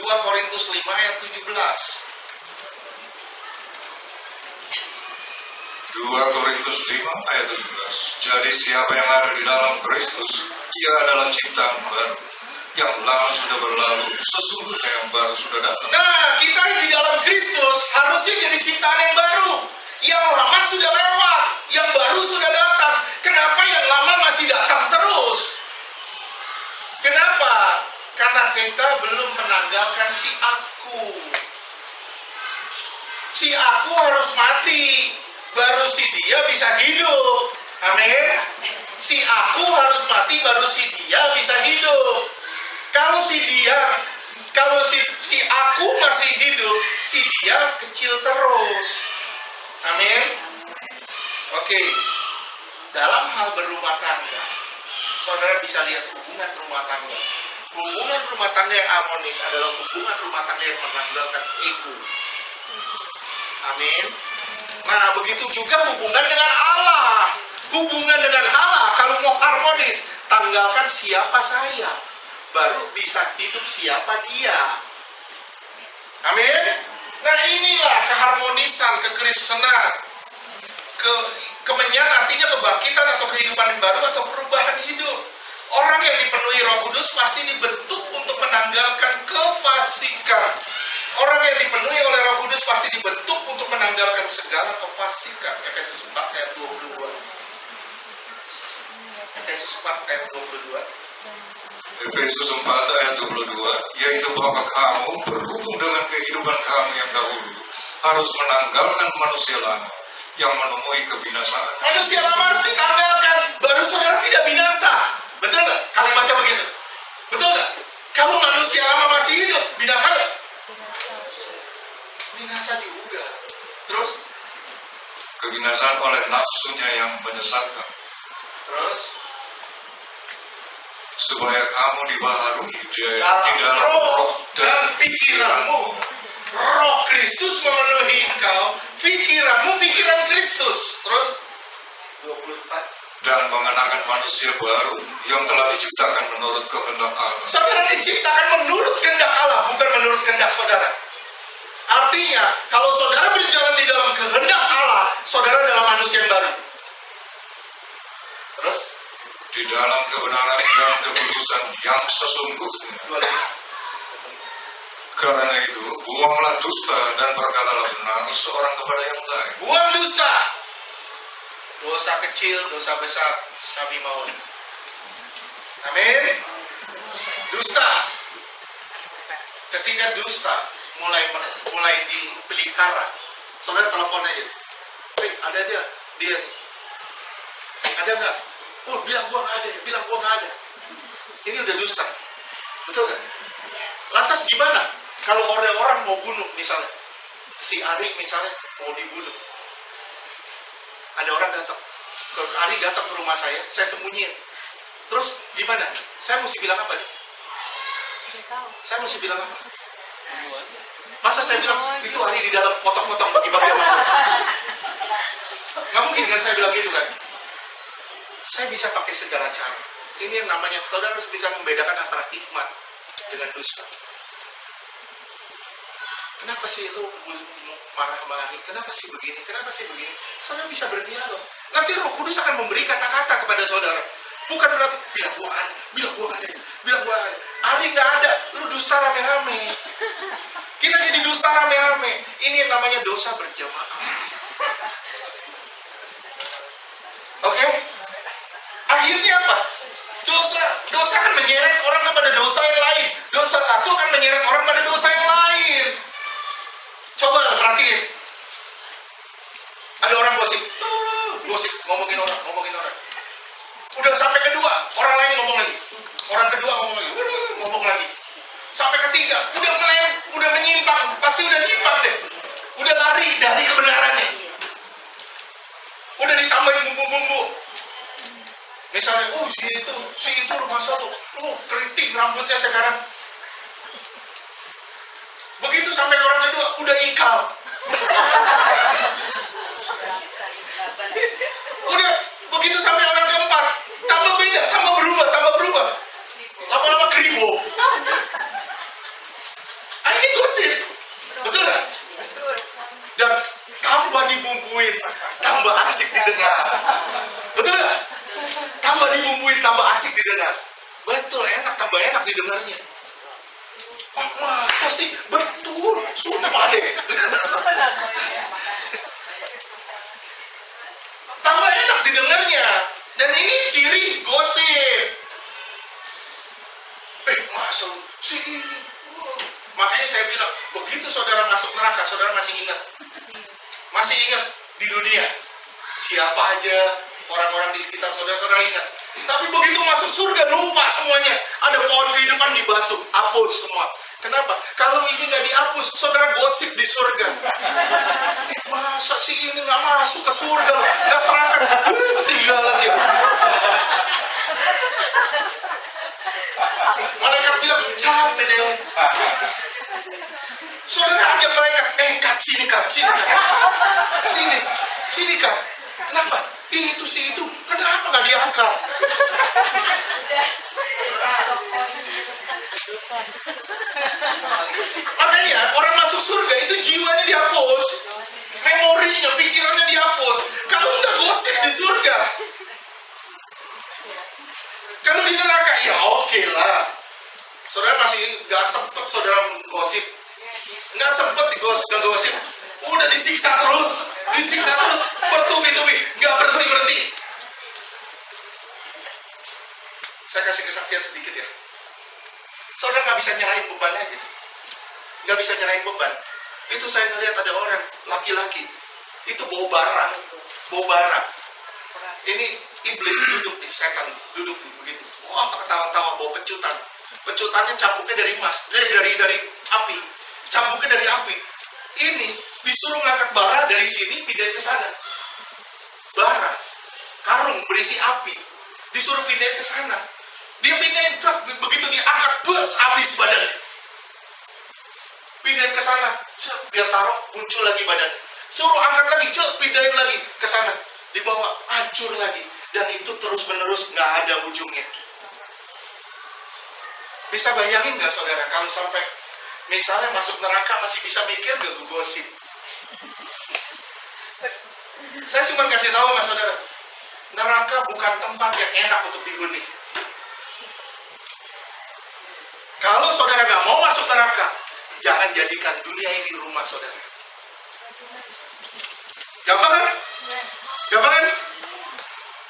2 Korintus 5 ayat 17. 2 Korintus 5 ayat 17. Jadi siapa yang ada di dalam Kristus, ia adalah ciptaan baru. Yang lama sudah berlalu, sesungguhnya yang baru sudah datang. Nah, kita yang di dalam Kristus harusnya jadi ciptaan yang baru. Yang lama sudah lewat, yang baru sudah datang. Kenapa yang lama masih datang terus? Kenapa? Karena kita belum menanggalkan si aku. Si aku harus mati, baru si dia bisa hidup. Amin. Si aku harus mati, baru si dia bisa hidup. Kalau si aku masih hidup, si dia kecil terus. Amin. Oke. Dalam hal berumah tangga, saudara bisa lihat hubungan rumah tangga. Hubungan rumah tangga yang harmonis adalah hubungan rumah tangga yang menanggalkan ego. Amin. Nah, begitu juga hubungan dengan Allah. Hubungan dengan Allah, kalau mau harmonis, tanggalkan siapa saya, baru bisa hidup siapa dia. Amin. Nah, inilah keharmonisan kekristenan. Kemenyan artinya kebangkitan atau kehidupan yang baru atau perubahan hidup. Orang yang dipenuhi Roh Kudus pasti dibentuk untuk menanggalkan kefasikan. Orang yang dipenuhi oleh Roh Kudus pasti dibentuk untuk menanggalkan segala kefasikan. Efesus 4 ayat 22. Efesus 4 ayat 22. Efesus 4 ayat 22, yaitu bahwa kamu berhubung dengan kehidupan kamu yang dahulu harus menanggalkan manusia lama yang menemui kebinasaan. Manusia lama harus ditanggalkan, baru saudara tidak binasa. Betul nggak? Kalimatnya begitu. Betul nggak? Kalau manusia lama masih hidup, binasa nggak? Binasa juga. Terus? Kebinasaan oleh nafsunya yang menyesatkan. Terus? Supaya kamu dibaharui di Dalam dalam roh dan pikiranmu. Roh Kristus memenuhi engkau, pikiranmu pikiran Kristus. Terus? 24. Dan mengenakan manusia baru yang telah diciptakan menurut kehendak Allah. Saudara diciptakan menurut kehendak Allah, bukan menurut kehendak saudara. Artinya, kalau saudara berjalan di dalam kehendak Allah, saudara adalah manusia yang baru. Terus? Di dalam kebenaran dan kekudusan yang sesungguhnya. Karena itu, buanglah dusta dan berkatalah benar seorang kepada yang lain. Buang dusta. Dosa kecil, dosa besar, kami mau. Amin. Dusta. Ketika dusta mulai dipelihara, saudara telepon aja. Ada dia nih. Ada nggak? Oh, bilang gua nggak ada, bilang gua nggak ada. Ini udah dusta, betul kan? Lantas gimana? Kalau orang mau bunuh, misalnya, si Ari misalnya mau dibunuh, ada orang datang, Ari datang ke rumah saya sembunyiin. Terus gimana? Saya mesti bilang apa nih? Saya mesti bilang apa? Masa saya bilang itu Ari di dalam potong-potong bagi-bagi apa? Nggak mungkin kan saya bilang gitu kan? Saya bisa pakai segala cara. Ini yang namanya, saudara harus bisa membedakan antara hikmat dengan dusta. Kenapa sih lu marah-marah? Kenapa sih begini? Kenapa sih begini? Saudara bisa berdialog. Nanti Roh Kudus akan memberi kata-kata kepada saudara. Bukan berarti, bilang gua ada, bilang gua ada, bilang gua ada. Ari nggak ada, lu dusta rame-rame. Kita jadi dusta rame-rame. Ini yang namanya dosa berjamaah. Oke? Akhirnya apa? Dosa akan menyeret orang kepada dosa yang lain. Dosa satu akan menyeret orang pada dosa yang lain. Coba perhatiin. Ada orang gosip, ngomongin orang. Udah Udah sampai kedua, orang lain ngomong lagi. Orang kedua ngomong lagi. Ngomong lagi. Sampai ketiga, udah menyimpang. Pasti udah nyimpang deh. Udah lari dari kebenarannya. Udah ditambahin bumbu-bumbu. Misalnya, si itu masa tuh, keriting rambutnya sekarang. Begitu sampai orang kedua, udah ikal. Udah, begitu sampai orang keempat, tambah beda, tambah berubah. Lama-lama kribo. Ini gosip. Betul nggak? Dan tambah dibumbuin, tambah asik didengar. Betul nggak? Tambah dibumbuin, tambah asik didengar. Betul, tambah enak didengarnya. Masa sih? Betul, sumpah deh. Tambah enak didengarnya. Dan ini ciri gosip. Masa sih ini? Makanya saya bilang, begitu saudara masuk neraka, saudara masih ingat. Masih ingat di dunia. Siapa aja orang-orang di sekitar saudara ingat. Tapi begitu masuk surga, lupa semuanya. Ada pohon kehidupan dibasuh, hapus semua. Kenapa? Kalau ini nggak dihapus, saudara gosip di surga. Masa sih ini nggak masuk ke surga? Nggak terangkat, ketinggalan dia. Malaikat bilang, capek deh. Saudara ajak malaikat, Kak, sini Kak. Kenapa? Itu kenapa nggak diangkat? Makanya orang masuk surga itu jiwanya dihapus, memorinya, pikirannya dihapus. Kalau nggak gosip di surga, kalau di neraka ya oke lah. Saudara masih nggak sempet saudara gosip, nggak sempet digosip, udah disiksa terus, bertubi-tubi, nggak berhenti. Saya kasih kesaksian sedikit ya. Saudara nggak bisa nyerahin beban aja, nggak bisa nyerahin beban. Itu saya ngelihat ada orang laki-laki itu bawa barang. Ini iblis duduk nih, setan duduk begitu. Wah, ketawa-tawa bawa pecutan. Pecutannya cambuknya dari emas, dari api. Cambuknya dari api. Ini disuruh ngangkat bara dari sini pindahin ke sana. Bara, karung berisi api, disuruh pindahin ke sana. Dia pindahin, begitu diangkat, habis badannya. Pindahin ke sana, biar taruh, muncul lagi badannya. Suruh angkat lagi, pindahin lagi ke sana. Dibawa, hancur lagi. Dan itu terus-menerus, nggak ada ujungnya. Bisa bayangin nggak saudara, kalau sampai misalnya masuk neraka masih bisa mikir gak gosip? Saya cuma kasih tahu mas saudara, neraka bukan tempat yang enak untuk dihuni. Kalau saudara gak mau masuk neraka, jangan jadikan dunia ini rumah saudara. Gampang kan?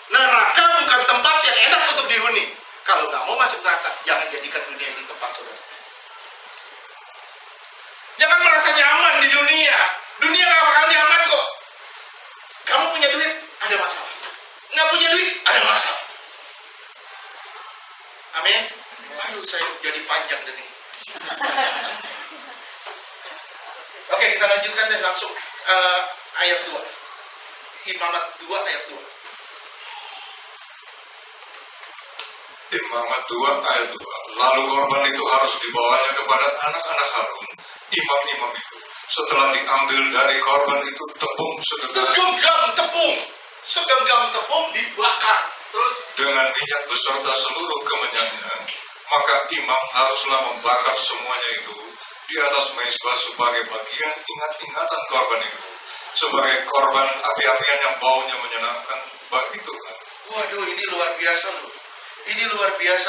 Neraka bukan tempat yang enak untuk dihuni. Kalau gak mau masuk neraka, jangan jadikan dunia ini tempat saudara. Jangan merasa nyaman di dunia. Dunia gak bakal nyaman kok. Kamu punya duit, ada masalah. Nggak punya duit, ada masalah. Amin. Aduh, saya jadi panjang deh nih. Oke, kita lanjutkan deh langsung ayat 2. Imamat 2 ayat 2. Imamat 2 ayat 2. Lalu korban itu harus dibawanya kepada anak-anak Harun, imam-imam itu. Setelah diambil dari korban itu tepung segenggam tepung dibakar. Terus dengan minyak beserta seluruh kemenyannya, maka imam haruslah membakar semuanya itu di atas mezbah sebagai bagian ingat-ingatan korban itu, sebagai korban api-apian yang baunya menyenangkan bagi Tuhan. Waduh, ini luar biasa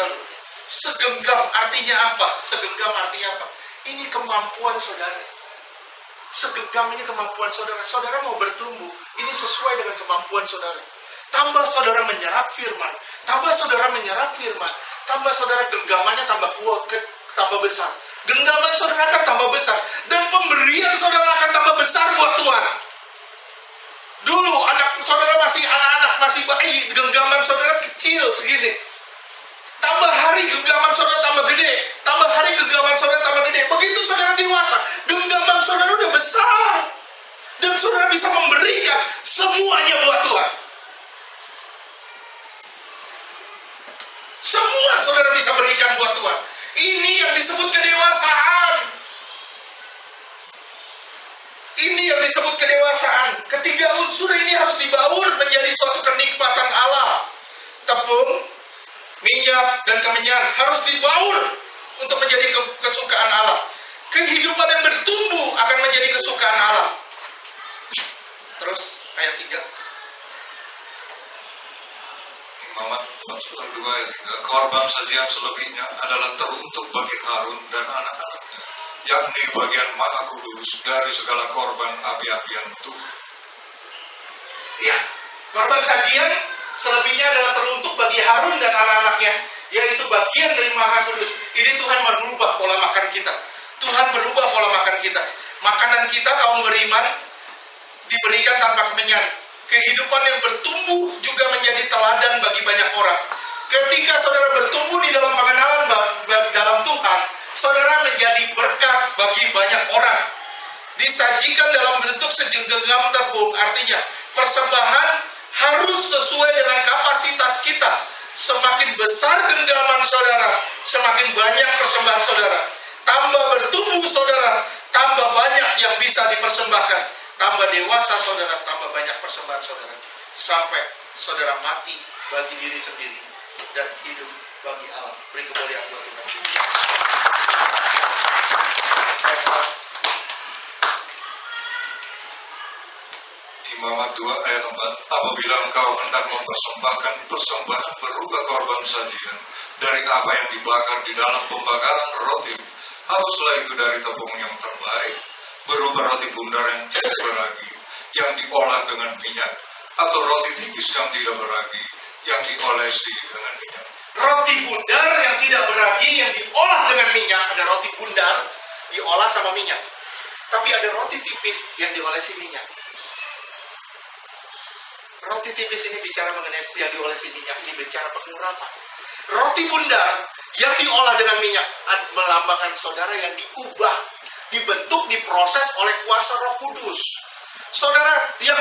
loh. Segenggam artinya apa? Ini kemampuan saudara. Segenggam ini kemampuan saudara. Saudara mau bertumbuh, ini sesuai dengan kemampuan saudara. Tambah saudara menyerap firman, tambah saudara genggamannya tambah kuat, tambah besar. Genggaman saudara akan tambah besar, dan pemberian saudara akan tambah besar buat Tuhan. Dulu saudara masih anak-anak, masih bayi, genggaman saudara kecil segini. Tambah hari genggaman saudara tambah gede. Tambah hari genggaman saudara tambah gede. Begitu saudara dewasa, genggaman saudara udah besar. Dan saudara bisa memberikan semuanya buat Tuhan. Semua saudara bisa berikan buat Tuhan. Ini yang disebut kedewasaan. Ini yang disebut kedewasaan. Ketiga unsur ini harus dibaur menjadi suatu kenikmatan Allah. Tepung, minyak, dan kemenyan harus dibaur untuk menjadi kesukaan Allah. Kehidupan yang bertumbuh akan menjadi kesukaan Allah. Terus ayat 3. Imamat pasal 2 ayat 3. Korban sajian selebihnya adalah teruntuk bagi Harun dan anak-anaknya, yakni bagian maha kudus dari segala korban api-apian Tuhan. Ya, korban sajian selebihnya adalah teruntuk bagi Harun dan anak-anaknya, yaitu bagian dari maha kudus. Ini Tuhan merubah pola makan kita. Tuhan berubah pola makan kita. Makanan kita kaum beriman diberikan tanpa kemenyan. Kehidupan yang bertumbuh juga menjadi teladan bagi banyak orang. Ketika saudara bertumbuh di dalam pengenalan dalam Tuhan, saudara menjadi berkat bagi banyak orang. Disajikan dalam bentuk segenggam tepung, artinya persembahan harus sesuai dengan kapasitas kita. Semakin besar genggaman saudara, semakin banyak persembahan saudara. Tambah bertumbuh saudara, tambah banyak yang bisa dipersembahkan. Tambah dewasa saudara, tambah banyak persembahan saudara. Sampai saudara mati bagi diri sendiri dan hidup bagi Allah. Beri kemuliaan buat Tuhan. Imamat 2 ayat 4. Apabila engkau hendak mempersembahkan persembahan berupa korban sajian dari apa yang dibakar di dalam pembakaran roti, haruslah itu dari tepung yang terbaik, berupa roti bundar yang tidak beragi, yang diolah dengan minyak, atau roti tipis yang tidak beragi, yang diolesi dengan minyak. Roti bundar yang tidak beragi, yang diolah dengan minyak. Ada roti bundar, diolah sama minyak. Tapi ada roti tipis yang diolesi minyak. Roti tipis ini bicara mengenai yang diolesi minyak, ini bicara pengurapan. Roti bundar yang diolah dengan minyak melambangkan saudara yang diubah, dibentuk, diproses oleh kuasa Roh Kudus. Saudara yang